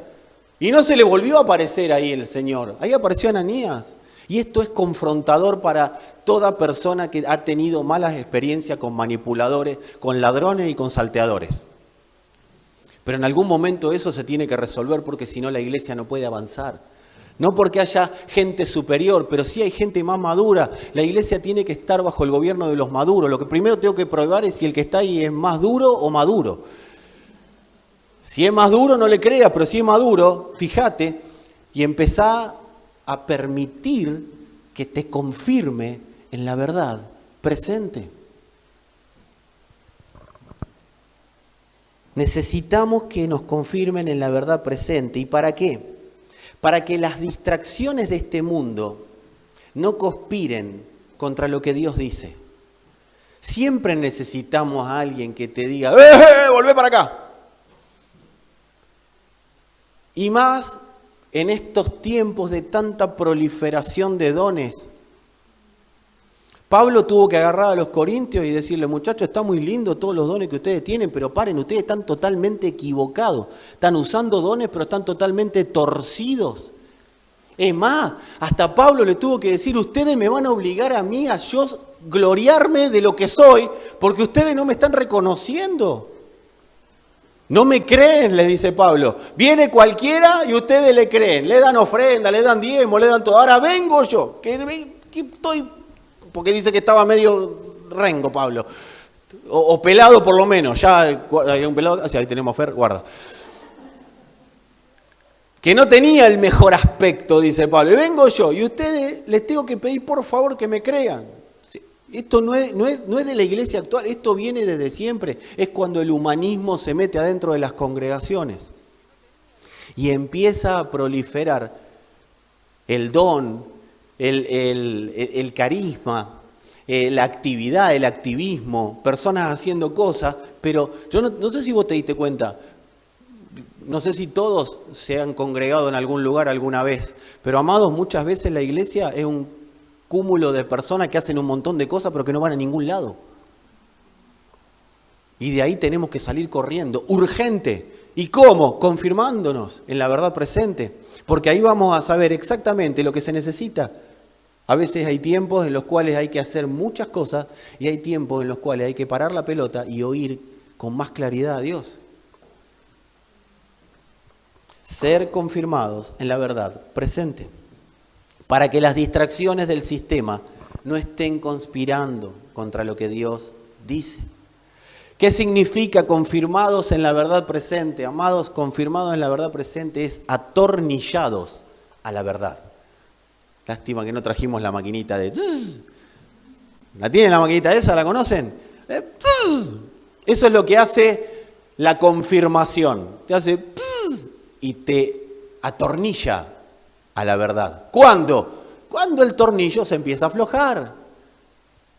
S1: Y no se le volvió a aparecer ahí el Señor, ahí apareció Ananías. Y esto es confrontador para toda persona que ha tenido malas experiencias con manipuladores, con ladrones y con salteadores. Pero en algún momento eso se tiene que resolver porque si no la iglesia no puede avanzar. No porque haya gente superior, pero sí hay gente más madura. La iglesia tiene que estar bajo el gobierno de los maduros. Lo que primero tengo que probar es si el que está ahí es más duro o maduro. Si es más duro no le creas, pero si es maduro, fíjate y empezá a permitir que te confirme en la verdad presente. Necesitamos que nos confirmen en la verdad presente. ¿Y para qué? Para que las distracciones de este mundo no conspiren contra lo que Dios dice. Siempre necesitamos a alguien que te diga, volvé para acá! Y más en estos tiempos de tanta proliferación de dones. Pablo tuvo que agarrar a los corintios y decirle, muchachos, está muy lindo todos los dones que ustedes tienen, pero paren, ustedes están totalmente equivocados. Están usando dones, pero están totalmente torcidos. Es más, hasta Pablo le tuvo que decir, ustedes me van a obligar a mí a yo gloriarme de lo que soy, porque ustedes no me están reconociendo. No me creen, les dice Pablo. Viene cualquiera y ustedes le creen. Le dan ofrenda, le dan diezmo, le dan todo. Ahora vengo yo, que estoy... Porque dice que estaba medio rengo Pablo. O pelado por lo menos. Ya hay un pelado, ahí tenemos Fer, guarda. Que no tenía el mejor aspecto, dice Pablo. Y vengo yo y ustedes les tengo que pedir por favor que me crean. Esto no es de la iglesia actual, esto viene desde siempre. Es cuando el humanismo se mete adentro de las congregaciones. Y empieza a proliferar el don, el carisma, la actividad, el activismo, personas haciendo cosas. Pero yo no sé si vos te diste cuenta, no sé si todos se han congregado en algún lugar alguna vez, pero amados, muchas veces la iglesia es un cúmulo de personas que hacen un montón de cosas pero que no van a ningún lado. Y de ahí tenemos que salir corriendo, urgente. ¿Y cómo? Confirmándonos en la verdad presente. Porque ahí vamos a saber exactamente lo que se necesita. A veces hay tiempos en los cuales hay que hacer muchas cosas y hay tiempos en los cuales hay que parar la pelota y oír con más claridad a Dios. ser confirmados en la verdad presente, para que las distracciones del sistema no estén conspirando contra lo que Dios dice. ¿Qué significa confirmados en la verdad presente? Amados, confirmados en la verdad presente es atornillados a la verdad. Lástima que no trajimos la maquinita de... ¿La tienen la maquinita esa? ¿La conocen? Eso es lo que hace la confirmación. Te hace... y te atornilla a la verdad. ¿Cuándo? Cuando el tornillo se empieza a aflojar.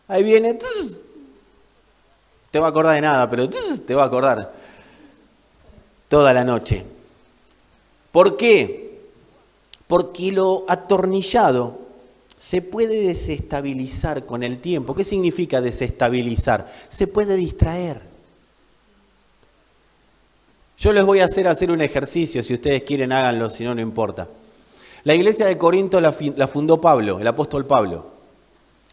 S1: Ahí viene... te va a acordar de nada, pero te va a acordar toda la noche. ¿Por qué? Porque lo atornillado se puede desestabilizar con el tiempo. ¿Qué significa desestabilizar? Se puede distraer. Yo les voy a hacer un ejercicio, si ustedes quieren háganlo, si no, no importa. La iglesia de Corinto la fundó Pablo, el apóstol Pablo.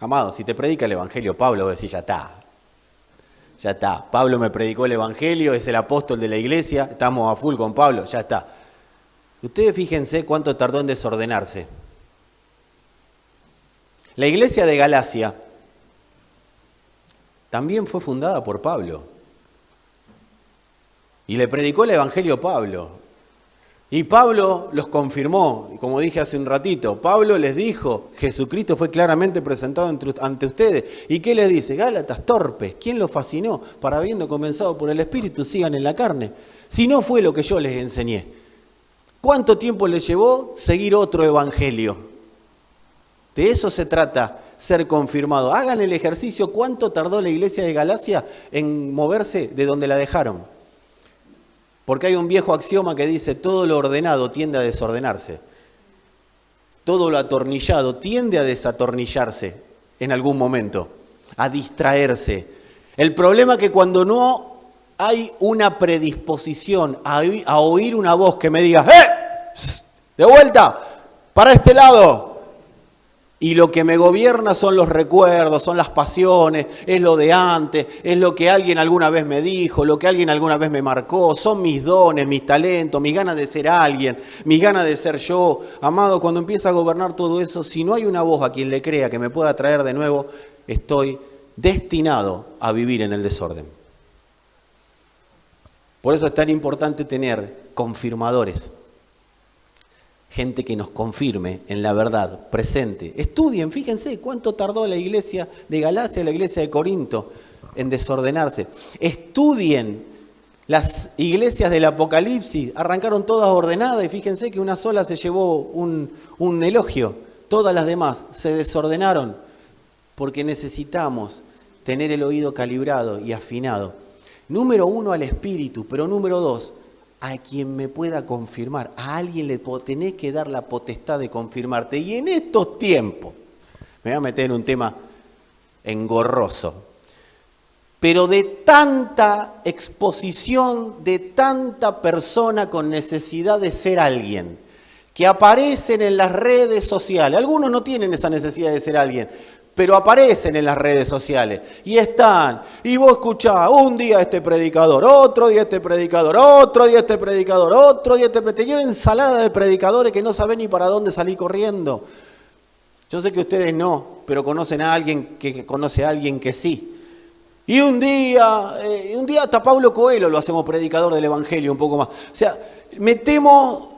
S1: Amado, si te predica el evangelio Pablo, vos decís, ya está. Ya está, Pablo me predicó el evangelio, es el apóstol de la iglesia, estamos a full con Pablo, ya está. Ustedes fíjense cuánto tardó en desordenarse. La iglesia de Galacia también fue fundada por Pablo. Y le predicó el evangelio Pablo. Y Pablo los confirmó, y como dije hace un ratito, Pablo les dijo, Jesucristo fue claramente presentado ante ustedes. ¿Y qué les dice? Gálatas torpes, ¿quién los fascinó? Para habiendo comenzado por el Espíritu, sigan en la carne. Si no fue lo que yo les enseñé. ¿Cuánto tiempo les llevó seguir otro evangelio? De eso se trata, ser confirmado. Hagan el ejercicio, ¿cuánto tardó la iglesia de Galacia en moverse de donde la dejaron? Porque hay un viejo axioma que dice, todo lo ordenado tiende a desordenarse. Todo lo atornillado tiende a desatornillarse en algún momento, a distraerse. El problema es que cuando no hay una predisposición a oír una voz que me diga, de vuelta, para este lado. Y lo que me gobierna son los recuerdos, son las pasiones, es lo de antes, es lo que alguien alguna vez me dijo, lo que alguien alguna vez me marcó, son mis dones, mis talentos, mis ganas de ser alguien, mis ganas de ser yo. Amado, cuando empieza a gobernar todo eso, si no hay una voz a quien le crea que me pueda traer de nuevo, estoy destinado a vivir en el desorden. Por eso es tan importante tener confirmadores. Gente que nos confirme en la verdad presente. Estudien, fíjense cuánto tardó la iglesia de Galacia y la iglesia de Corinto en desordenarse. Estudien las iglesias del Apocalipsis, arrancaron todas ordenadas y fíjense que una sola se llevó un elogio. Todas las demás se desordenaron porque necesitamos tener el oído calibrado y afinado. Número 1 al Espíritu, pero número 2, a quien me pueda confirmar. A alguien le tenés que dar la potestad de confirmarte. Y en estos tiempos, me voy a meter en un tema engorroso, pero de tanta exposición, de tanta persona con necesidad de ser alguien, que aparecen en las redes sociales. Algunos no tienen esa necesidad de ser alguien, pero aparecen en las redes sociales y están, y vos escuchás un día este predicador, otro día este predicador, otro día este predicador, otro día este predicador. Tenía una ensalada de predicadores que no saben ni para dónde salir corriendo. Yo sé que ustedes no, pero conocen a alguien que conoce a alguien que sí. Y un día hasta Pablo Coelho lo hacemos predicador del Evangelio un poco más. O sea, metemos...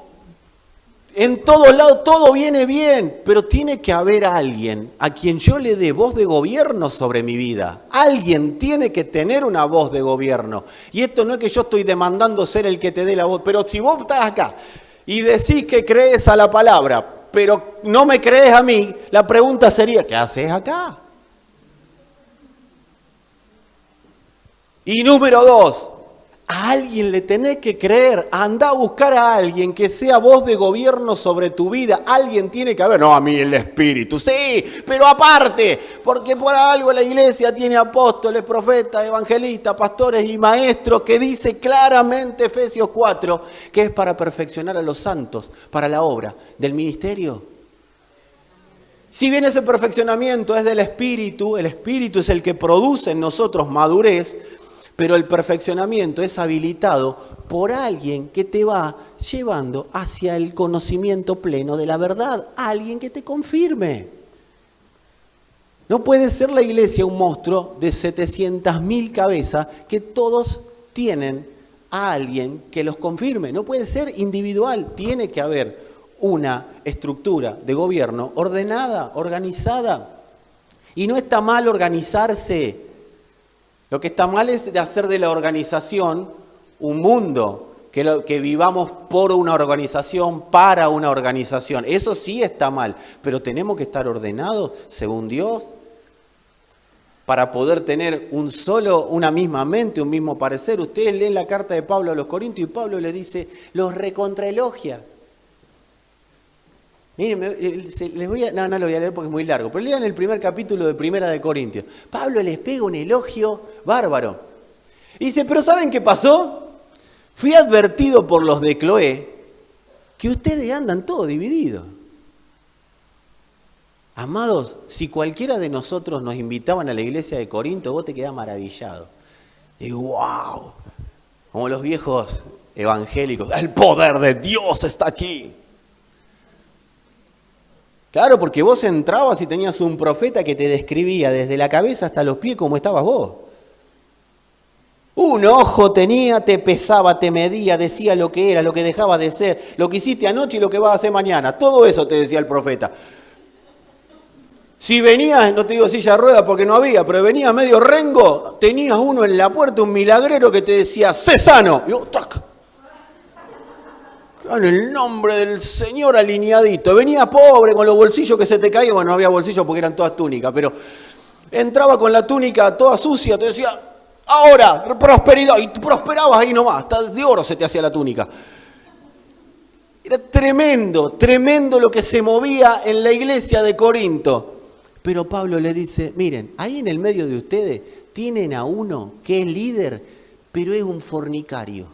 S1: En todos lados todo viene bien, pero tiene que haber alguien a quien yo le dé voz de gobierno sobre mi vida. Alguien tiene que tener una voz de gobierno. Y esto no es que yo estoy demandando ser el que te dé la voz, pero si vos estás acá y decís que crees a la palabra, pero no me crees a mí, la pregunta sería, ¿qué haces acá? Y número 2, a alguien le tenés que creer. Anda a buscar a alguien que sea voz de gobierno sobre tu vida. Alguien tiene que haber. No, a mí el Espíritu. Sí, pero aparte, porque por algo la iglesia tiene apóstoles, profetas, evangelistas, pastores y maestros, que dice claramente Efesios 4, que es para perfeccionar a los santos, para la obra del ministerio. Si bien ese perfeccionamiento es del Espíritu, el Espíritu es el que produce en nosotros madurez, Pero el perfeccionamiento es habilitado por alguien que te va llevando hacia el conocimiento pleno de la verdad, alguien que te confirme. No puede ser la iglesia un monstruo de 700.000 cabezas que todos tienen a alguien que los confirme. No puede ser individual, tiene que haber una estructura de gobierno ordenada, organizada. Y no está mal organizarse. Lo que está mal es de hacer de la organización un mundo, que vivamos por una organización, para una organización. Eso sí está mal, pero tenemos que estar ordenados según Dios para poder tener una misma mente, un mismo parecer. Ustedes leen la carta de Pablo a los Corintios y Pablo le dice, los recontraelogia. Miren, no lo voy a leer porque es muy largo, pero lean el primer capítulo de Primera de Corintios. Pablo les pega un elogio bárbaro. Y dice, pero ¿saben qué pasó? Fui advertido por los de Cloé que ustedes andan todos divididos. Amados, si cualquiera de nosotros nos invitaban a la iglesia de Corinto, vos te quedás maravillado. Y wow, como los viejos evangélicos, el poder de Dios está aquí. Claro, porque vos entrabas y tenías un profeta que te describía desde la cabeza hasta los pies cómo estabas vos. Un ojo tenía, te pesaba, te medía, decía lo que era, lo que dejabas de ser, lo que hiciste anoche y lo que vas a hacer mañana. Todo eso te decía el profeta. Si venías, no te digo silla de ruedas porque no había, pero venías medio rengo, tenías uno en la puerta, un milagrero que te decía, ¡sé sano! Y vos, ¡tac! En el nombre del Señor alineadito. Venía pobre con los bolsillos que se te caían. Bueno, no había bolsillos porque eran todas túnicas, pero entraba con la túnica toda sucia, te decía, ahora, prosperidad. Y tú prosperabas ahí nomás, hasta de oro se te hacía la túnica. Era tremendo, tremendo lo que se movía en la iglesia de Corinto. Pero Pablo le dice, miren, ahí en el medio de ustedes tienen a uno que es líder, pero es un fornicario.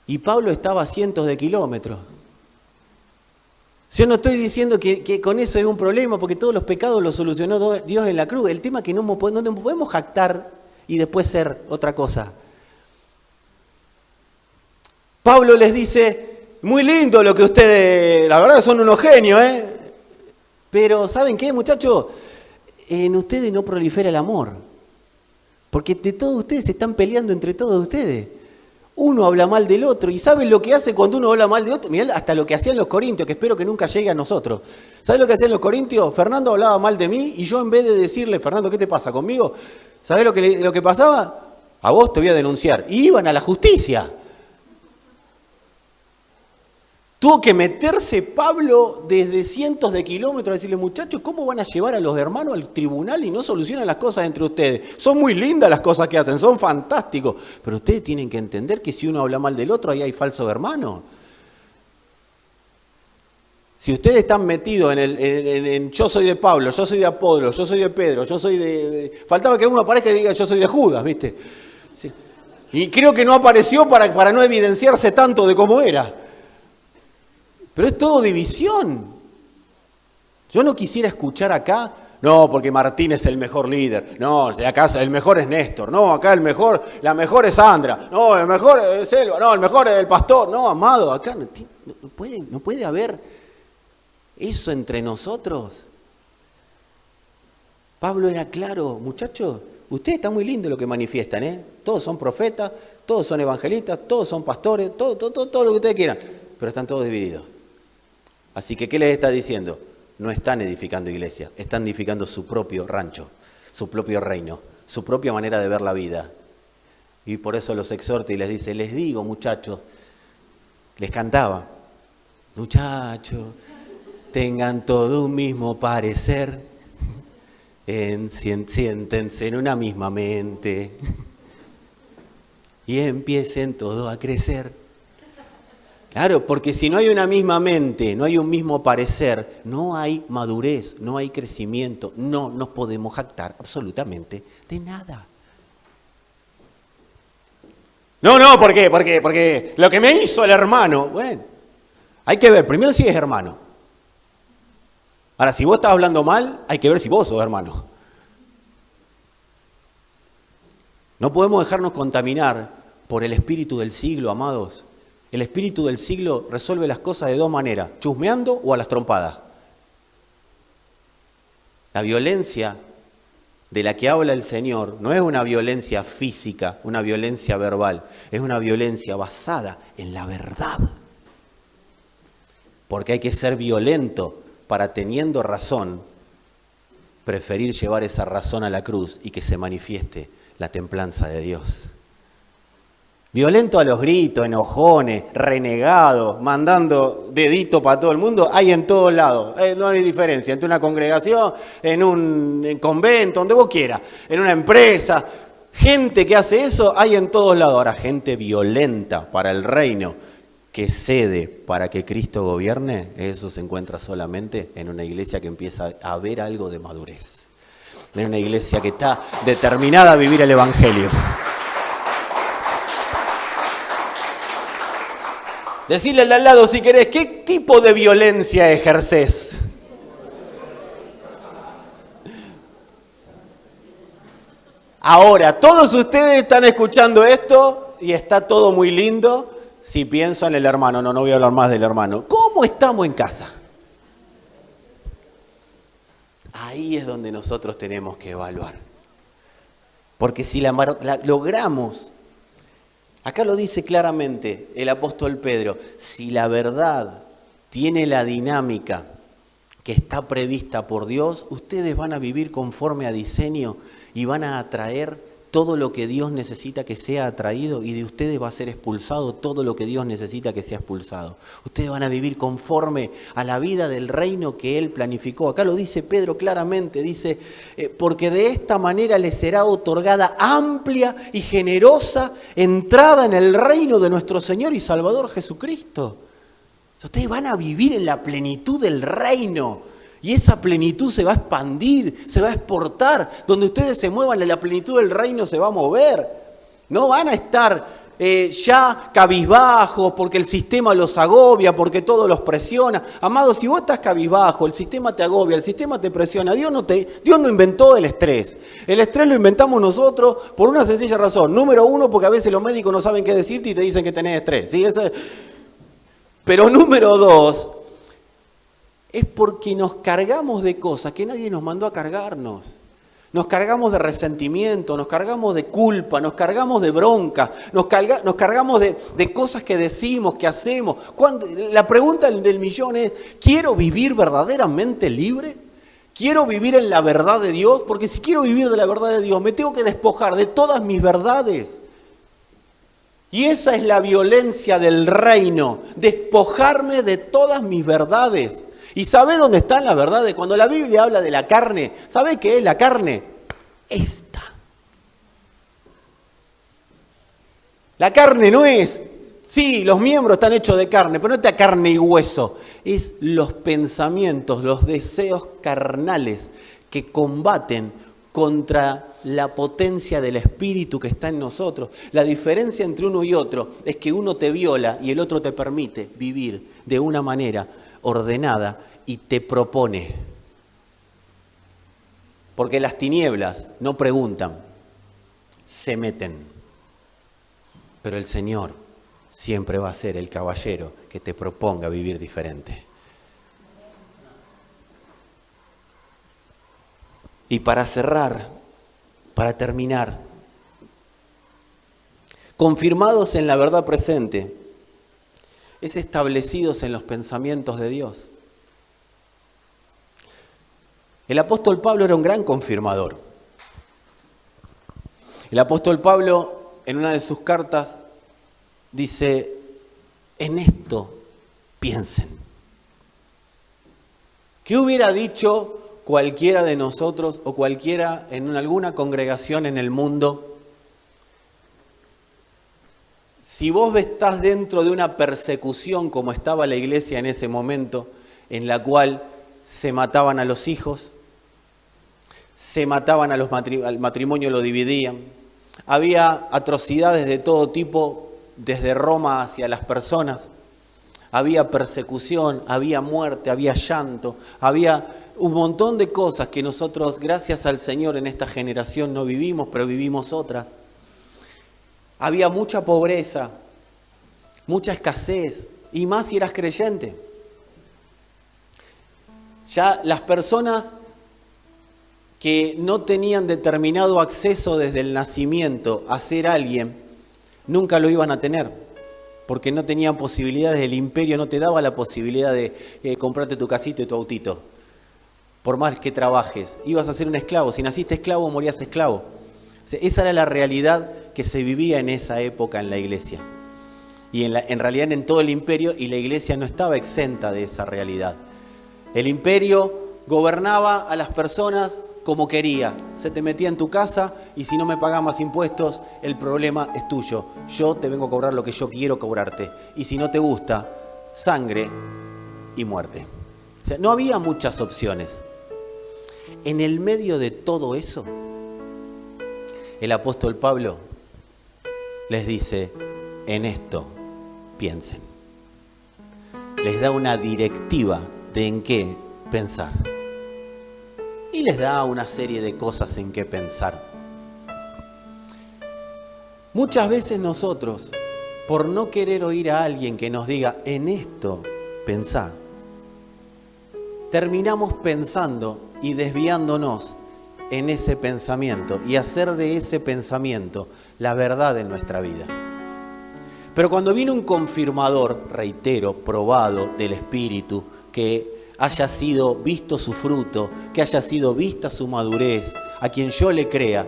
S1: Y Pablo estaba a cientos de kilómetros. Yo no estoy diciendo que con eso es un problema, porque todos los pecados los solucionó Dios en la cruz. El tema es que no podemos jactar y después ser otra cosa. Pablo les dice, muy lindo lo que ustedes, la verdad son unos genios, pero ¿saben qué, muchachos? En ustedes no prolifera el amor, porque de todos ustedes se están peleando entre todos ustedes. Uno habla mal del otro, y ¿saben lo que hace cuando uno habla mal de otro? Mirá hasta lo que hacían los corintios, que espero que nunca llegue a nosotros. ¿Sabes lo que hacían los corintios? Fernando hablaba mal de mí, y yo en vez de decirle, Fernando, ¿qué te pasa conmigo? ¿Sabes lo que pasaba? A vos te voy a denunciar. Y iban a la justicia. Tuvo que meterse Pablo desde cientos de kilómetros a decirle, muchachos, ¿cómo van a llevar a los hermanos al tribunal y no solucionan las cosas entre ustedes? Son muy lindas las cosas que hacen, son fantásticos. Pero ustedes tienen que entender que si uno habla mal del otro, ahí hay falso hermano. Si ustedes están metidos en yo soy de Pablo, yo soy de Apolo, yo soy de Pedro, yo soy de... Faltaba que uno aparezca y diga yo soy de Judas, ¿viste? Sí. Y creo que no apareció para no evidenciarse tanto de cómo era. Pero es todo división. Yo no quisiera escuchar acá, no, porque Martín es el mejor líder. No, acá el mejor es Néstor. No, acá la mejor es Sandra. No, el mejor es Elba. No, el mejor es el pastor. No, amado, acá no puede haber eso entre nosotros. Pablo era claro, muchachos, ustedes están muy lindos lo que manifiestan, Todos son profetas, todos son evangelistas, todos son pastores, todo lo que ustedes quieran, pero están todos divididos. Así que, ¿qué les está diciendo? No están edificando iglesia, están edificando su propio rancho, su propio reino, su propia manera de ver la vida. Y por eso los exhorta y les dice, les digo, muchachos, les cantaba, muchachos, tengan todo un mismo parecer, siéntense en una misma mente y empiecen todo a crecer. Claro, porque si no hay una misma mente, no hay un mismo parecer, no hay madurez, no hay crecimiento, no nos podemos jactar absolutamente de nada. No, ¿por qué? Porque lo que me hizo el hermano, bueno, hay que ver, primero si es hermano. Ahora, si vos estás hablando mal, hay que ver si vos sos hermano. No podemos dejarnos contaminar por el espíritu del siglo, amados. El espíritu del siglo resuelve las cosas de dos maneras, chusmeando o a las trompadas. La violencia de la que habla el Señor no es una violencia física, una violencia verbal, es una violencia basada en la verdad. Porque hay que ser violento para, teniendo razón, preferir llevar esa razón a la cruz y que se manifieste la templanza de Dios. Violento a los gritos, enojones, renegado, mandando dedito para todo el mundo, hay en todos lados. No hay diferencia entre una congregación, en un convento, donde vos quieras, en una empresa. Gente que hace eso hay en todos lados. Ahora, gente violenta para el reino, que cede para que Cristo gobierne, eso se encuentra solamente en una iglesia que empieza a ver algo de madurez. En una iglesia que está determinada a vivir el Evangelio. Decirle al de al lado, si querés, ¿qué tipo de violencia ejercés? Ahora, todos ustedes están escuchando esto y está todo muy lindo. Si pienso en el hermano, no voy a hablar más del hermano. ¿Cómo estamos en casa? Ahí es donde nosotros tenemos que evaluar. Porque si la logramos, acá lo dice claramente el apóstol Pedro, si la verdad tiene la dinámica que está prevista por Dios, ustedes van a vivir conforme a diseño y van a atraer todo lo que Dios necesita que sea atraído, y de ustedes va a ser expulsado todo lo que Dios necesita que sea expulsado. Ustedes van a vivir conforme a la vida del reino que Él planificó. Acá lo dice Pedro claramente, dice, porque de esta manera les será otorgada amplia y generosa entrada en el reino de nuestro Señor y Salvador Jesucristo. Ustedes van a vivir en la plenitud del reino. Y esa plenitud se va a expandir, se va a exportar. Donde ustedes se muevan, la plenitud del reino se va a mover. No van a estar ya cabizbajos porque el sistema los agobia, porque todo los presiona. Amados, si vos estás cabizbajo, el sistema te agobia, el sistema te presiona. Dios no inventó el estrés. El estrés lo inventamos nosotros por una sencilla razón. Número uno, porque a veces los médicos no saben qué decirte y te dicen que tenés estrés. ¿Sí? Pero número dos, es porque nos cargamos de cosas que nadie nos mandó a cargarnos. Nos cargamos de resentimiento, nos cargamos de culpa, nos cargamos de bronca, nos cargamos de cosas que decimos, que hacemos. La pregunta del millón es, ¿quiero vivir verdaderamente libre? ¿Quiero vivir en la verdad de Dios? Porque si quiero vivir de la verdad de Dios, me tengo que despojar de todas mis verdades. Y esa es la violencia del reino, despojarme de todas mis verdades. ¿Y sabe dónde están las verdades? Cuando la Biblia habla de la carne, ¿sabe qué es la carne? Esta. La carne no es, sí, los miembros están hechos de carne, pero no está carne y hueso. Es los pensamientos, los deseos carnales que combaten contra la potencia del Espíritu que está en nosotros. La diferencia entre uno y otro es que uno te viola y el otro te permite vivir de una manera ordenada y te propone. Porque las tinieblas no preguntan, se meten. Pero el Señor siempre va a ser el caballero que te proponga vivir diferente. Y para cerrar, para terminar, confirmados en la verdad presente, es establecidos en los pensamientos de Dios. El apóstol Pablo era un gran confirmador. El apóstol Pablo, en una de sus cartas, dice, en esto piensen. ¿Qué hubiera dicho cualquiera de nosotros o cualquiera en alguna congregación en el mundo si vos estás dentro de una persecución como estaba la iglesia en ese momento, en la cual se mataban a los hijos, se mataban al matrimonio lo dividían, había atrocidades de todo tipo desde Roma hacia las personas, había persecución, había muerte, había llanto, había un montón de cosas que nosotros, gracias al Señor, en esta generación no vivimos, pero vivimos otras. había mucha pobreza, mucha escasez, y más si eras creyente. Ya las personas que no tenían determinado acceso desde el nacimiento a ser alguien, nunca lo iban a tener, porque no tenían posibilidades, el imperio no te daba la posibilidad de comprarte tu casito y tu autito. Por más que trabajes, ibas a ser un esclavo. Si naciste esclavo, morías esclavo. O sea, esa era la realidad que se vivía en esa época en la iglesia. Y en realidad en todo el imperio, y la iglesia no estaba exenta de esa realidad. El imperio gobernaba a las personas como quería. Se te metía en tu casa y si no me pagás más impuestos, el problema es tuyo. Yo te vengo a cobrar lo que yo quiero cobrarte. Y si no te gusta, sangre y muerte. O sea, no había muchas opciones. En el medio de todo eso, el apóstol Pablo les dice, en esto piensen. Les da una directiva de en qué pensar. Y les da una serie de cosas en qué pensar. Muchas veces nosotros, por no querer oír a alguien que nos diga, en esto pensá, terminamos pensando y desviándonos en ese pensamiento y hacer de ese pensamiento la verdad en nuestra vida. Pero cuando viene un confirmador, reitero, probado del Espíritu, que haya sido visto su fruto, que haya sido vista su madurez, a quien yo le crea,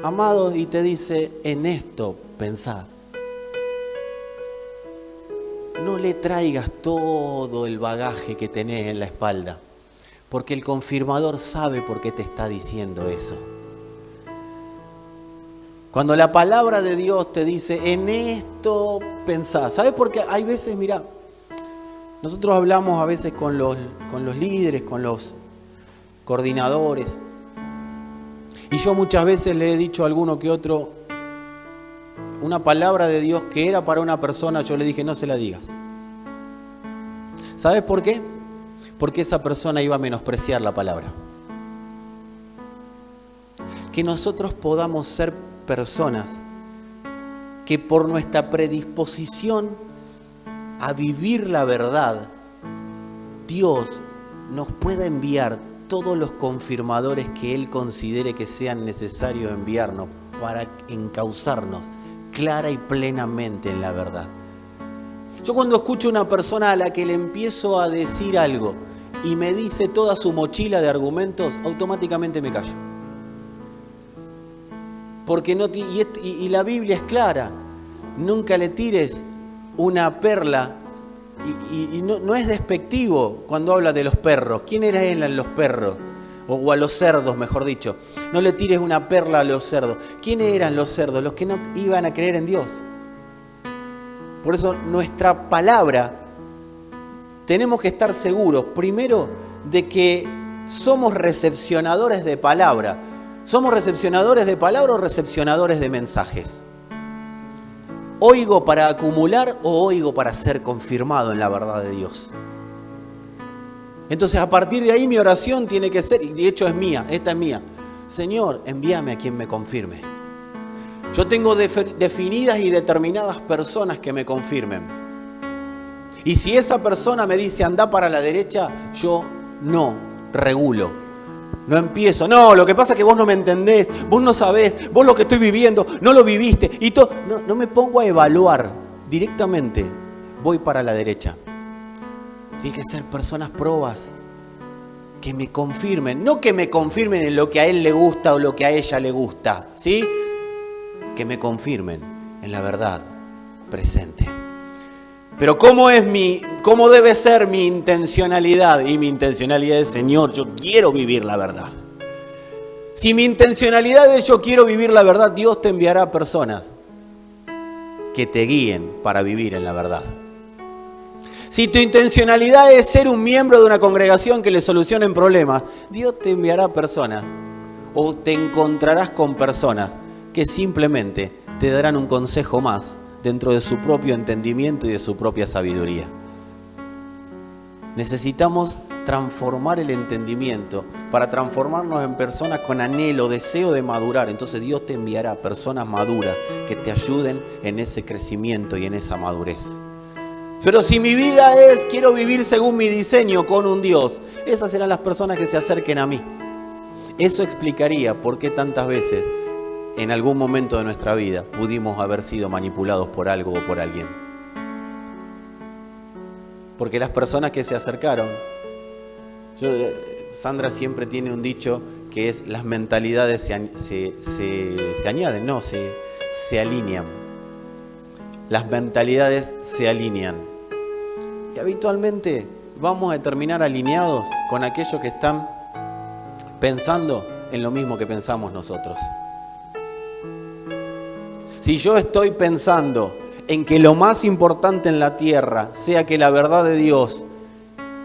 S1: amado, y te dice, en esto pensá. No le traigas todo el bagaje que tenés en la espalda, porque el confirmador sabe por qué te está diciendo eso. Cuando la palabra de Dios te dice, en esto pensá. ¿Sabes por qué? Hay veces, mira, nosotros hablamos a veces con los líderes, con los coordinadores. Y yo muchas veces le he dicho a alguno que otro, una palabra de Dios que era para una persona, yo le dije, no se la digas. ¿Sabes por qué? Porque esa persona iba a menospreciar la palabra. Que nosotros podamos ser personas que por nuestra predisposición a vivir la verdad, Dios nos pueda enviar todos los confirmadores que Él considere que sean necesarios enviarnos para encauzarnos clara y plenamente en la verdad. Yo cuando escucho a una persona a la que le empiezo a decir algo y me dice toda su mochila de argumentos, automáticamente me callo. Porque no, y la Biblia es clara, nunca le tires una perla, y no es despectivo cuando habla de los perros. ¿Quién eran los perros? O a los cerdos, mejor dicho. No le tires una perla a los cerdos. ¿Quiénes eran los cerdos? Los que no iban a creer en Dios. Por eso nuestra palabra, tenemos que estar seguros, primero, de que somos recepcionadores de palabra. ¿Somos recepcionadores de palabra o recepcionadores de mensajes? ¿Oigo para acumular o oigo para ser confirmado en la verdad de Dios? Entonces, a partir de ahí mi oración tiene que ser, y de hecho es mía, esta es mía. Señor, envíame a quien me confirme. Yo tengo definidas y determinadas personas que me confirmen. Y si esa persona me dice anda para la derecha, yo no regulo. No empiezo, no, lo que pasa es que vos no me entendés, vos no sabés, vos lo que estoy viviendo, no lo viviste. Y todo. No me pongo a evaluar directamente, voy para la derecha. Tiene que ser personas probas, que me confirmen, no que me confirmen en lo que a él le gusta o lo que a ella le gusta, ¿sí? Que me confirmen en la verdad presente. Pero ¿cómo debe ser mi intencionalidad? Y mi intencionalidad es, Señor, yo quiero vivir la verdad. Si mi intencionalidad es yo quiero vivir la verdad, Dios te enviará personas que te guíen para vivir en la verdad. Si tu intencionalidad es ser un miembro de una congregación que le solucionen problemas, Dios te enviará personas o te encontrarás con personas que simplemente te darán un consejo más dentro de su propio entendimiento y de su propia sabiduría. Necesitamos transformar el entendimiento, para transformarnos en personas con anhelo, deseo de madurar. Entonces Dios te enviará personas maduras que te ayuden en ese crecimiento y en esa madurez. Pero si mi vida es, quiero vivir según mi diseño con un Dios, esas serán las personas que se acerquen a mí. Eso explicaría por qué tantas veces, en algún momento de nuestra vida, pudimos haber sido manipulados por algo o por alguien. Porque las personas que se acercaron, Sandra siempre tiene un dicho que es: las mentalidades se añaden, no, se alinean. Las mentalidades se alinean. Y habitualmente vamos a terminar alineados con aquellos que están pensando en lo mismo que pensamos nosotros. Si yo estoy pensando en que lo más importante en la tierra sea que la verdad de Dios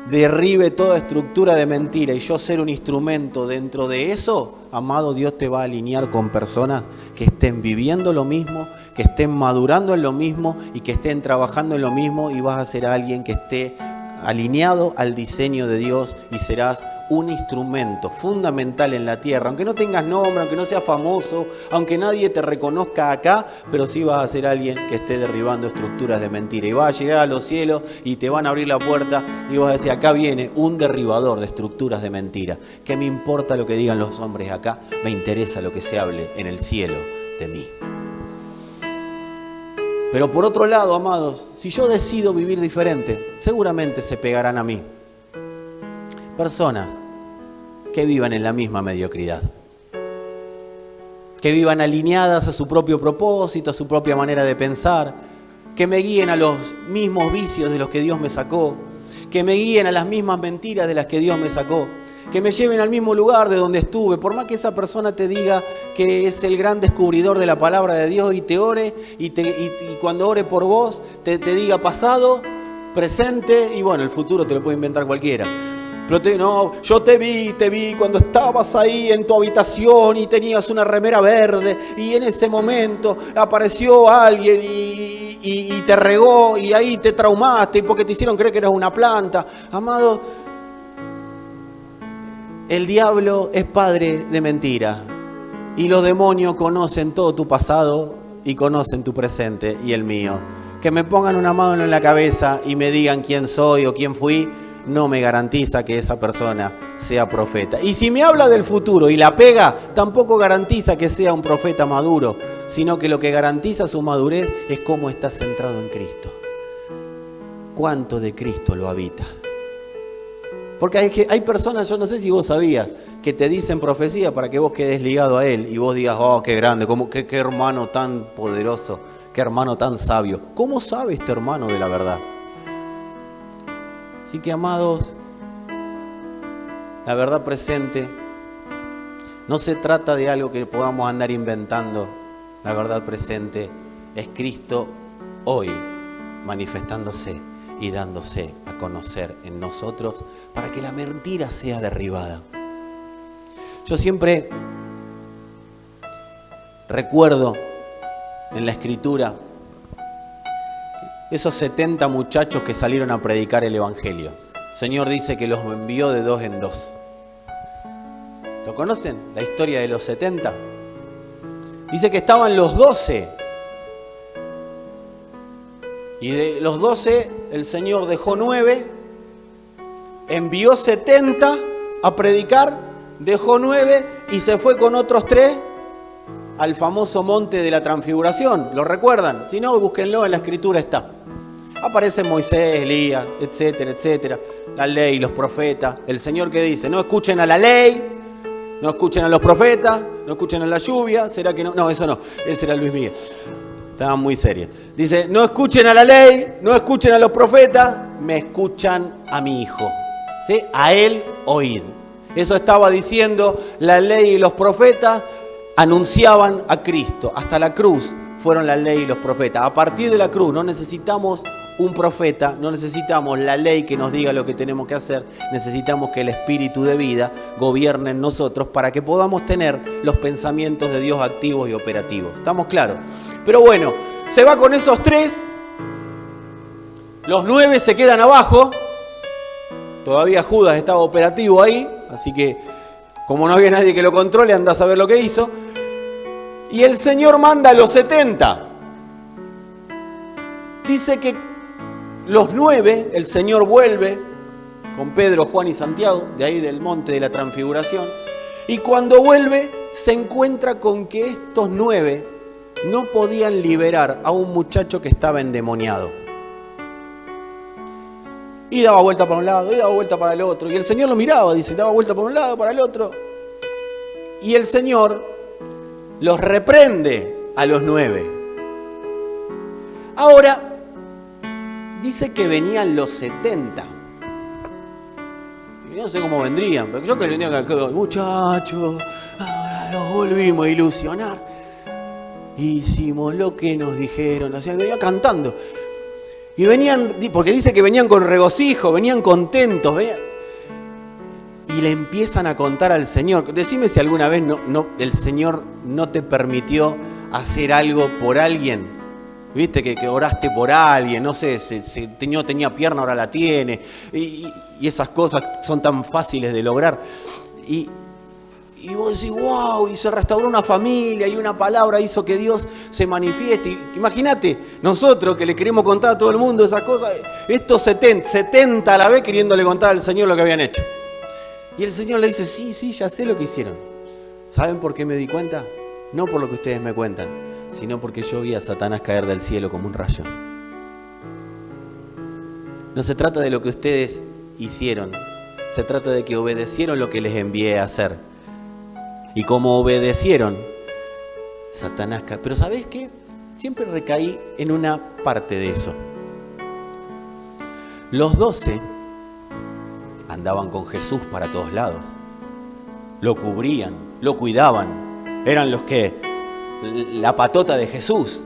S1: derribe toda estructura de mentira y yo ser un instrumento dentro de eso, amado, Dios te va a alinear con personas que estén viviendo lo mismo, que estén madurando en lo mismo y que estén trabajando en lo mismo, y vas a ser alguien que esté alineado al diseño de Dios y serás un instrumento fundamental en la tierra, aunque no tengas nombre, aunque no seas famoso, aunque nadie te reconozca acá, pero sí vas a ser alguien que esté derribando estructuras de mentira y vas a llegar a los cielos y te van a abrir la puerta y vas a decir: acá viene un derribador de estructuras de mentira. ¿Qué me importa lo que digan los hombres acá? Me interesa lo que se hable en el cielo de mí. Pero por otro lado, amados, si yo decido vivir diferente, seguramente se pegarán a mí personas que vivan en la misma mediocridad, que vivan alineadas a su propio propósito, a su propia manera de pensar, que me guíen a los mismos vicios de los que Dios me sacó, que me guíen a las mismas mentiras de las que Dios me sacó, que me lleven al mismo lugar de donde estuve, por más que esa persona te diga que es el gran descubridor de la palabra de Dios y te ore, y cuando ore por vos te diga pasado, presente, y bueno, el futuro te lo puede inventar cualquiera. Pero no, yo te vi cuando estabas ahí en tu habitación y tenías una remera verde y en ese momento apareció alguien y te regó y ahí te traumaste porque te hicieron creer que eras una planta. Amado, el diablo es padre de mentira y los demonios conocen todo tu pasado y conocen tu presente y el mío. Que me pongan una mano en la cabeza y me digan quién soy o quién fui, no me garantiza que esa persona sea profeta. Y si me habla del futuro y la pega, tampoco garantiza que sea un profeta maduro, sino que lo que garantiza su madurez es cómo está centrado en Cristo. ¿Cuánto de Cristo lo habita? Porque hay personas, yo no sé si vos sabías, que te dicen profecía para que vos quedes ligado a Él y vos digas: oh, qué grande, qué hermano tan poderoso, qué hermano tan sabio. ¿Cómo sabe este hermano de la verdad? Así que, amados, la verdad presente no se trata de algo que podamos andar inventando. La verdad presente es Cristo hoy manifestándose y dándose a conocer en nosotros para que la mentira sea derribada. Yo siempre recuerdo en la Escritura esos 70 muchachos que salieron a predicar el Evangelio. El Señor dice que los envió de 2 en 2. ¿Lo conocen? La historia de los 70. Dice que estaban los 12. Y de los 12, el Señor dejó 9, envió 70 a predicar, dejó 9 y se fue con otros 3 al famoso monte de la Transfiguración. ¿Lo recuerdan? Si no, búsquenlo, en la Escritura está. Aparecen Moisés, Elías, etcétera, etcétera. La ley, los profetas. El Señor que dice: no escuchen a la ley, no escuchen a los profetas, no escuchen a la lluvia. ¿Será que no? No, eso no. Ese era Luis Miguel. Estaba muy serio. Dice: no escuchen a la ley, no escuchen a los profetas, me escuchan a mi Hijo. ¿Sí? A Él oíd. Eso estaba diciendo la ley y los profetas. Anunciaban a Cristo. Hasta la cruz fueron la ley y los profetas. A partir de la cruz no necesitamos un profeta, no necesitamos la ley que nos diga lo que tenemos que hacer. Necesitamos que el Espíritu de vida gobierne en nosotros para que podamos tener los pensamientos de Dios activos y operativos. ¿Estamos claros? Pero bueno, se va con esos 3. Los 9 se quedan abajo Todavía Judas estaba operativo ahí, así que como no había nadie que lo controle, anda a saber lo que hizo. Y el Señor manda a los 70. Dice que los 9, el Señor vuelve con Pedro, Juan y Santiago, de ahí del monte de la Transfiguración. Y cuando vuelve, se encuentra con que estos 9 no podían liberar a un muchacho que estaba endemoniado. Y daba vuelta para un lado, y daba vuelta para el otro. Y el Señor lo miraba, dice, daba vuelta para un lado, para el otro. Y el Señor los reprende a los 9. Ahora, dice que venían los 70. Y no sé cómo vendrían, pero yo que venía acá, muchachos, ahora los volvimos a ilusionar. Hicimos lo que nos dijeron, o sea, venía cantando. Y venían, porque dice que venían con regocijo, venían contentos, y le empiezan a contar al Señor. Decime si alguna vez el Señor no te permitió hacer algo por alguien. Viste que oraste por alguien, no sé, si no tenía pierna, ahora la tiene. Y esas cosas son tan fáciles de lograr. Y vos decís, wow, y se restauró una familia y una palabra hizo que Dios se manifieste. Imagínate, nosotros que le queremos contar a todo el mundo esas cosas, estos 70 a la vez queriéndole contar al Señor lo que habían hecho. Y el Señor le dice, sí, ya sé lo que hicieron. ¿Saben por qué me di cuenta? No por lo que ustedes me cuentan, sino porque yo vi a Satanás caer del cielo como un rayo. No se trata de lo que ustedes hicieron, se trata de que obedecieron lo que les envié a hacer. Y como obedecieron, Satanás cae. Pero ¿sabés qué? Siempre recaí en una parte de eso. Los 12 andaban con Jesús para todos lados. Lo cubrían, lo cuidaban. Eran los que, la patota de Jesús.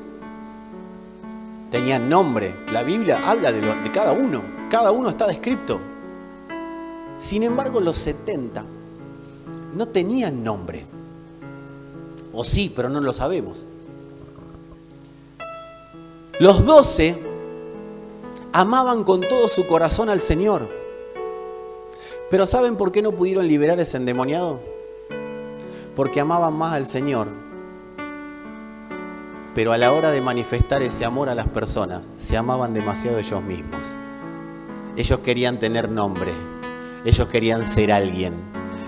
S1: Tenían nombre. La Biblia habla de cada uno. Cada uno está descrito. Sin embargo, los 70 no tenían nombre. O sí, pero no lo sabemos. Los 12 amaban con todo su corazón al Señor. Pero ¿saben por qué no pudieron liberar ese endemoniado? Porque amaban más al Señor. Pero a la hora de manifestar ese amor a las personas, se amaban demasiado ellos mismos. Ellos querían tener nombre. Ellos querían ser alguien.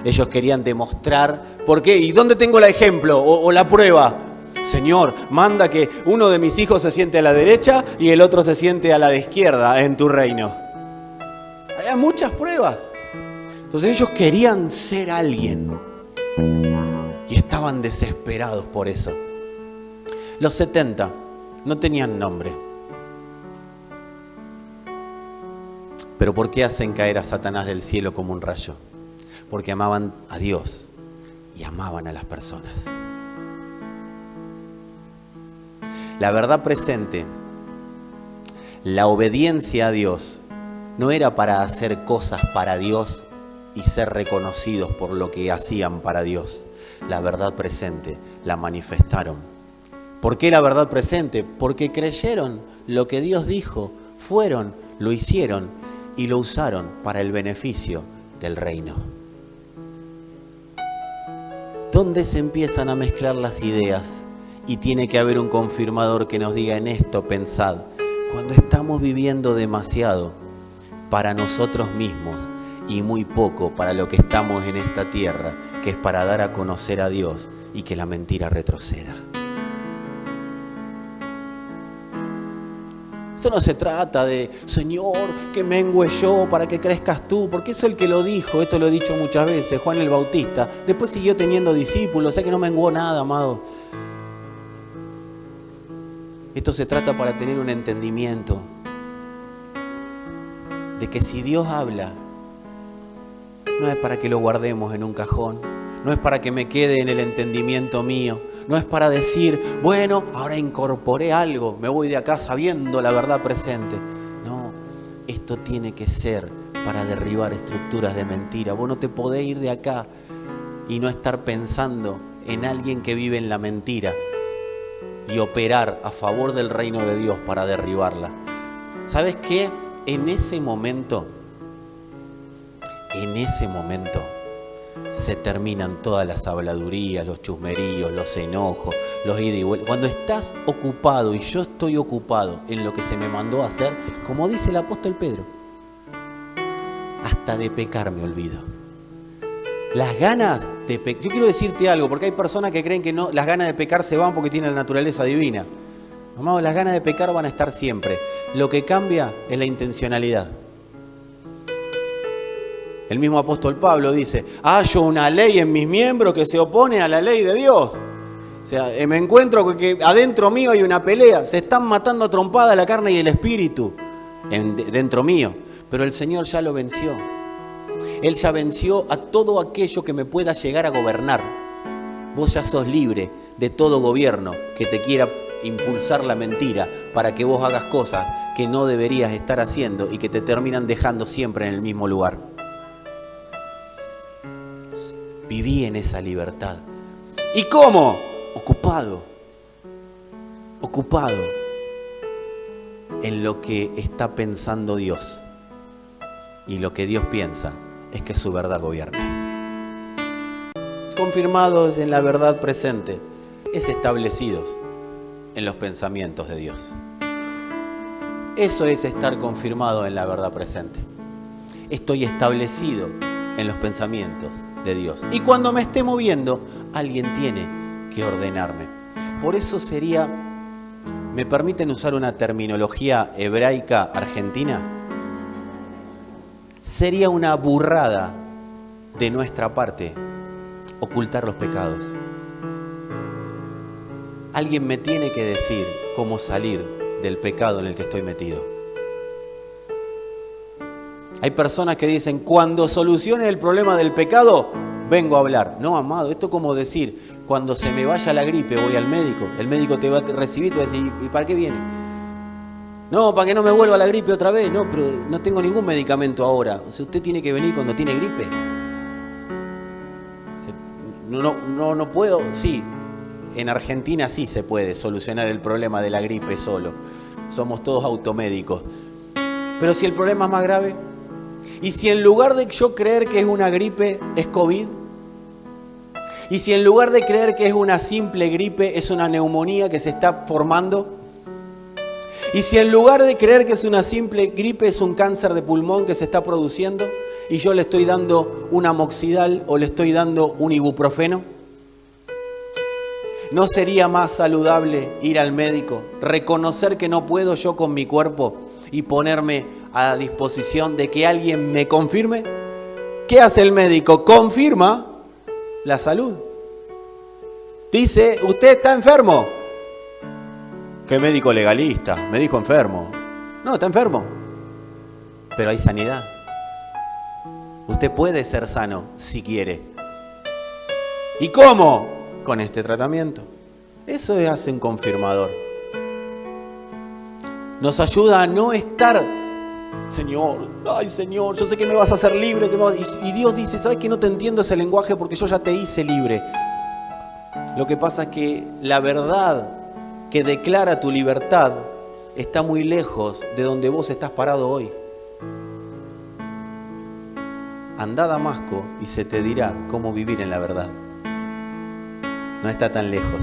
S1: Ellos querían demostrar. ¿Por qué? ¿Y dónde tengo el ejemplo o la prueba? Señor, manda que uno de mis hijos se siente a la derecha y el otro se siente a la de izquierda en tu reino. Hay muchas pruebas. Entonces ellos querían ser alguien. Y estaban desesperados por eso. Los 70 no tenían nombre. Pero ¿por qué hacen caer a Satanás del cielo como un rayo? Porque amaban a Dios y amaban a las personas. La verdad presente, la obediencia a Dios, no era para hacer cosas para Dios y ser reconocidos por lo que hacían para Dios. La verdad presente la manifestaron. ¿Por qué la verdad presente? Porque creyeron lo que Dios dijo, fueron, lo hicieron y lo usaron para el beneficio del reino. ¿Dónde se empiezan a mezclar las ideas? Y tiene que haber un confirmador que nos diga en esto, pensad, cuando estamos viviendo demasiado para nosotros mismos y muy poco para lo que estamos en esta tierra, que es para dar a conocer a Dios y que la mentira retroceda. Esto no se trata de, Señor, que mengue yo para que crezcas tú, porque eso es el que lo dijo, esto lo he dicho muchas veces, Juan el Bautista. Después siguió teniendo discípulos, o sea que no menguó nada, amado. Esto se trata para tener un entendimiento de que si Dios habla, no es para que lo guardemos en un cajón, no es para que me quede en el entendimiento mío, no es para decir, bueno, ahora incorporé algo, me voy de acá sabiendo la verdad presente. No, esto tiene que ser para derribar estructuras de mentira. Vos no te podés ir de acá y no estar pensando en alguien que vive en la mentira y operar a favor del reino de Dios para derribarla. ¿Sabes qué? En ese momento en ese momento se terminan todas las habladurías, los chusmeríos, los enojos, los ida y vuelta. Cuando estás ocupado y yo estoy ocupado en lo que se me mandó a hacer, como dice el apóstol Pedro, hasta de pecar me olvido. Las ganas de pecar, yo quiero decirte algo, porque hay personas que creen que no, las ganas de pecar se van porque tienen la naturaleza divina. Amados, las ganas de pecar van a estar siempre. Lo que cambia es la intencionalidad. El mismo apóstol Pablo dice, hallo una ley en mis miembros que se opone a la ley de Dios. O sea, me encuentro con que adentro mío hay una pelea. Se están matando a trompada la carne y el espíritu dentro mío. Pero el Señor ya lo venció. Él ya venció a todo aquello que me pueda llegar a gobernar. Vos ya sos libre de todo gobierno que te quiera impulsar la mentira para que vos hagas cosas que no deberías estar haciendo y que te terminan dejando siempre en el mismo lugar. Viví en esa libertad. ¿Y cómo? Ocupado en lo que está pensando Dios. Y lo que Dios piensa es que su verdad gobierne. Confirmados en la verdad presente, es establecidos en los pensamientos de Dios. Eso es estar confirmado en la verdad presente. Estoy establecido en los pensamientos de Dios. Y cuando me esté moviendo, alguien tiene que ordenarme. Por eso sería, ¿me permiten usar una terminología hebraica argentina? Sería una burrada de nuestra parte ocultar los pecados. Alguien me tiene que decir cómo salir del pecado en el que estoy metido. Hay personas que dicen, cuando solucione el problema del pecado, vengo a hablar. No, amado, esto es como decir, cuando se me vaya la gripe voy al médico. El médico te va a recibir y te va a decir, ¿y para qué viene? No, para que no me vuelva la gripe otra vez. No, pero no tengo ningún medicamento ahora. O sea, usted tiene que venir cuando tiene gripe. No puedo. Sí, en Argentina sí se puede solucionar el problema de la gripe solo. Somos todos automédicos. Pero si el problema es más grave, y si en lugar de yo creer que es una gripe, es COVID, y si en lugar de creer que es una simple gripe, es una neumonía que se está formando, y si en lugar de creer que es una simple gripe, es un cáncer de pulmón que se está produciendo, y yo le estoy dando un amoxidal o le estoy dando un ibuprofeno, ¿no sería más saludable ir al médico, reconocer que no puedo yo con mi cuerpo y ponerme a disposición de que alguien me confirme? ¿Qué hace el médico? Confirma la salud. Dice, usted está enfermo. ¿Qué médico legalista? Me dijo enfermo. No, está enfermo. Pero hay sanidad. Usted puede ser sano si quiere. ¿Y cómo? Con este tratamiento. Eso hace un confirmador. Nos ayuda a no estar, Señor, ay Señor, yo sé que me vas a hacer libre. Y Dios dice, ¿sabes que no te entiendo ese lenguaje porque yo ya te hice libre? Lo que pasa es que la verdad que declara tu libertad está muy lejos de donde vos estás parado hoy. Andá a Damasco y se te dirá cómo vivir en la verdad. No está tan lejos.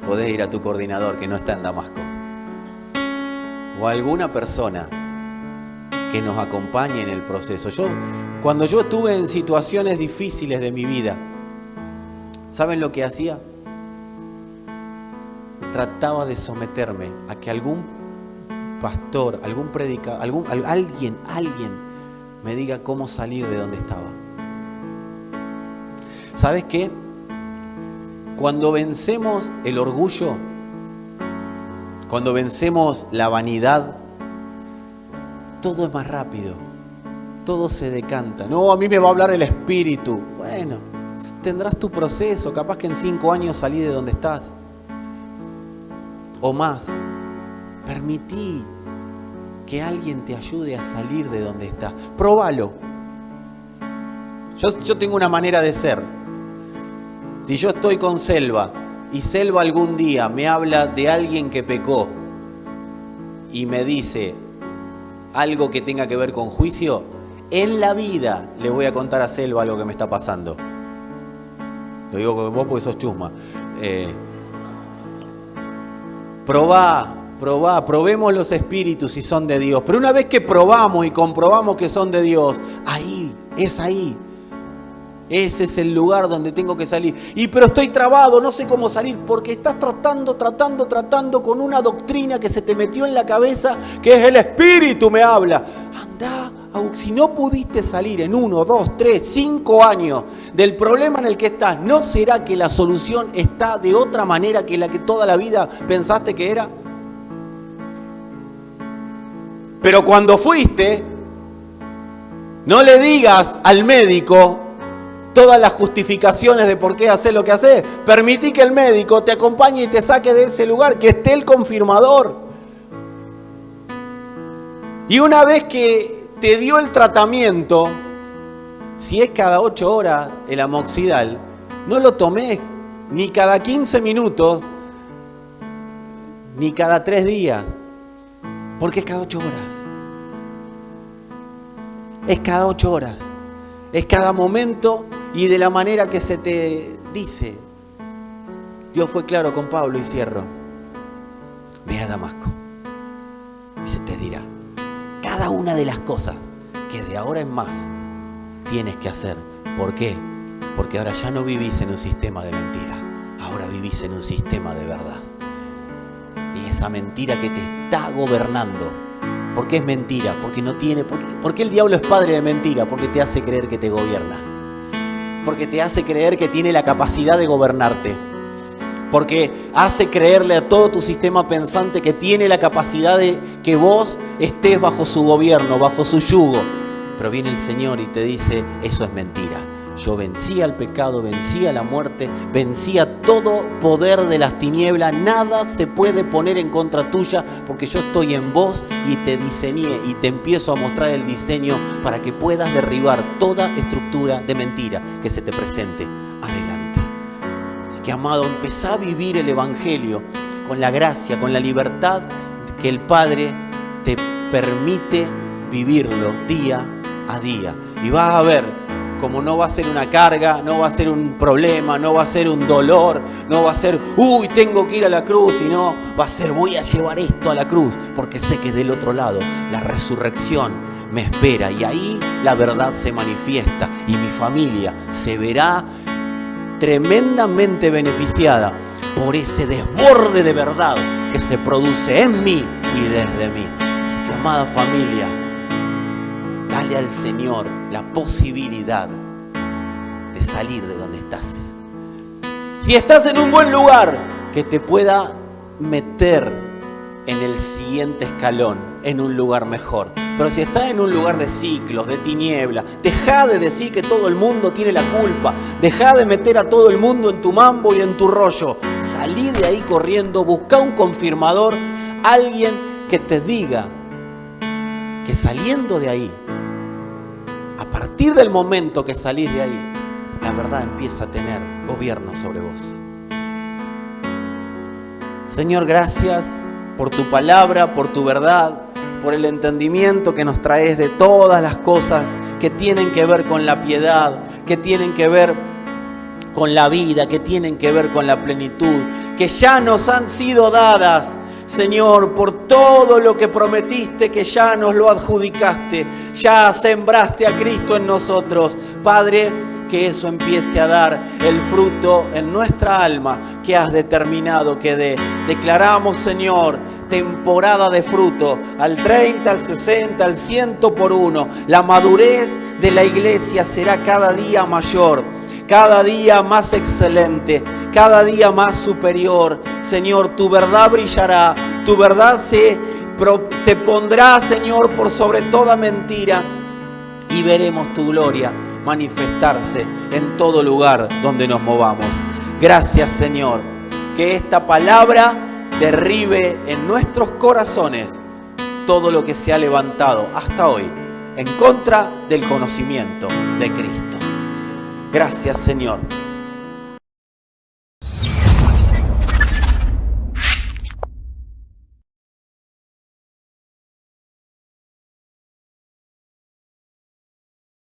S1: Podés ir a tu coordinador que no está en Damasco. O a alguna persona que nos acompañe en el proceso. Cuando yo estuve en situaciones difíciles de mi vida, ¿saben lo que hacía? Trataba de someterme a que algún pastor, algún predicador, alguien me diga cómo salir de donde estaba. ¿Sabes qué? Cuando vencemos el orgullo, cuando vencemos la vanidad, todo es más rápido, todo se decanta. No, a mí me va a hablar el Espíritu. Bueno, tendrás tu proceso, capaz que en 5 años salí de donde estás. O más, permití que alguien te ayude a salir de donde estás. Próbalo. Yo tengo una manera de ser. Si yo estoy con Selva y Selva algún día me habla de alguien que pecó y me dice algo que tenga que ver con juicio, en la vida le voy a contar a Selva lo que me está pasando. Lo digo con vos porque sos chusma. Probemos los espíritus si son de Dios. Pero una vez que probamos y comprobamos que son de Dios, ahí. Ese es el lugar donde tengo que salir. Pero estoy trabado, no sé cómo salir, porque estás tratando con una doctrina que se te metió en la cabeza, que es el espíritu me habla. Andá, si no pudiste salir en 1, 2, 3, 5 años del problema en el que estás, ¿no será que la solución está de otra manera que la que toda la vida pensaste que era? Pero cuando fuiste, no le digas al médico todas las justificaciones de por qué hacer lo que haces. Permití que el médico te acompañe y te saque de ese lugar, que esté el confirmador. Y una vez que te dio el tratamiento, si es cada 8 horas el amoxidal, no lo tomes ni cada 15 minutos, ni cada 3 días, porque es cada 8 horas. Es cada 8 horas. Es cada momento y de la manera que se te dice. Dios fue claro con Pablo y cierro. Ve a Damasco y se te dirá cada una de las cosas que de ahora en más tienes que hacer. ¿Por qué? Porque ahora ya no vivís en un sistema de mentira. Ahora vivís en un sistema de verdad. Y esa mentira que te está gobernando. ¿Por qué es mentira? Porque no tiene. ¿Por qué el diablo es padre de mentira? Porque te hace creer que te gobierna. Porque te hace creer que tiene la capacidad de gobernarte. Porque hace creerle a todo tu sistema pensante que tiene la capacidad de que vos estés bajo su gobierno, bajo su yugo. Pero viene el Señor y te dice, eso es mentira. Yo vencí al pecado, vencí a la muerte, vencí a todo poder de las tinieblas. Nada se puede poner en contra tuya porque yo estoy en vos y te diseñé y te empiezo a mostrar el diseño para que puedas derribar toda estructura de mentira que se te presente adelante. Así que, amado, empezá a vivir el Evangelio con la gracia, con la libertad que el Padre te permite vivirlo día a día. Y vas a ver como no va a ser una carga, no va a ser un problema, no va a ser un dolor, no va a ser, tengo que ir a la cruz, sino va a ser, voy a llevar esto a la cruz, porque sé que del otro lado la resurrección me espera y ahí la verdad se manifiesta y mi familia se verá tremendamente beneficiada por ese desborde de verdad que se produce en mí y desde mí. Así que, amada familia, dale al Señor la posibilidad de salir de donde estás. Si estás en un buen lugar, que te pueda meter en el siguiente escalón, en un lugar mejor. Pero si estás en un lugar de ciclos, de tinieblas, deja de decir que todo el mundo tiene la culpa. Deja de meter a todo el mundo en tu mambo y en tu rollo. Salí de ahí corriendo, busca un confirmador, alguien que te diga que saliendo de ahí, a partir del momento que salís de ahí, la verdad empieza a tener gobierno sobre vos. Señor, gracias por tu palabra, por tu verdad, por el entendimiento que nos traes de todas las cosas que tienen que ver con la piedad, que tienen que ver con la vida, que tienen que ver con la plenitud, que ya nos han sido dadas, Señor, por todo lo que prometiste, que ya nos lo adjudicaste, ya sembraste a Cristo en nosotros. Padre, que eso empiece a dar el fruto en nuestra alma que has determinado que dé. Declaramos, Señor, temporada de fruto, al 30, al 60, al 100 por uno. La madurez de la iglesia será cada día mayor, cada día más excelente, cada día más superior. Señor, tu verdad brillará, tu verdad se pondrá, Señor, por sobre toda mentira y veremos tu gloria manifestarse en todo lugar donde nos movamos. Gracias, Señor, que esta palabra derribe en nuestros corazones todo lo que se ha levantado hasta hoy en contra del conocimiento de Cristo. Gracias, Señor.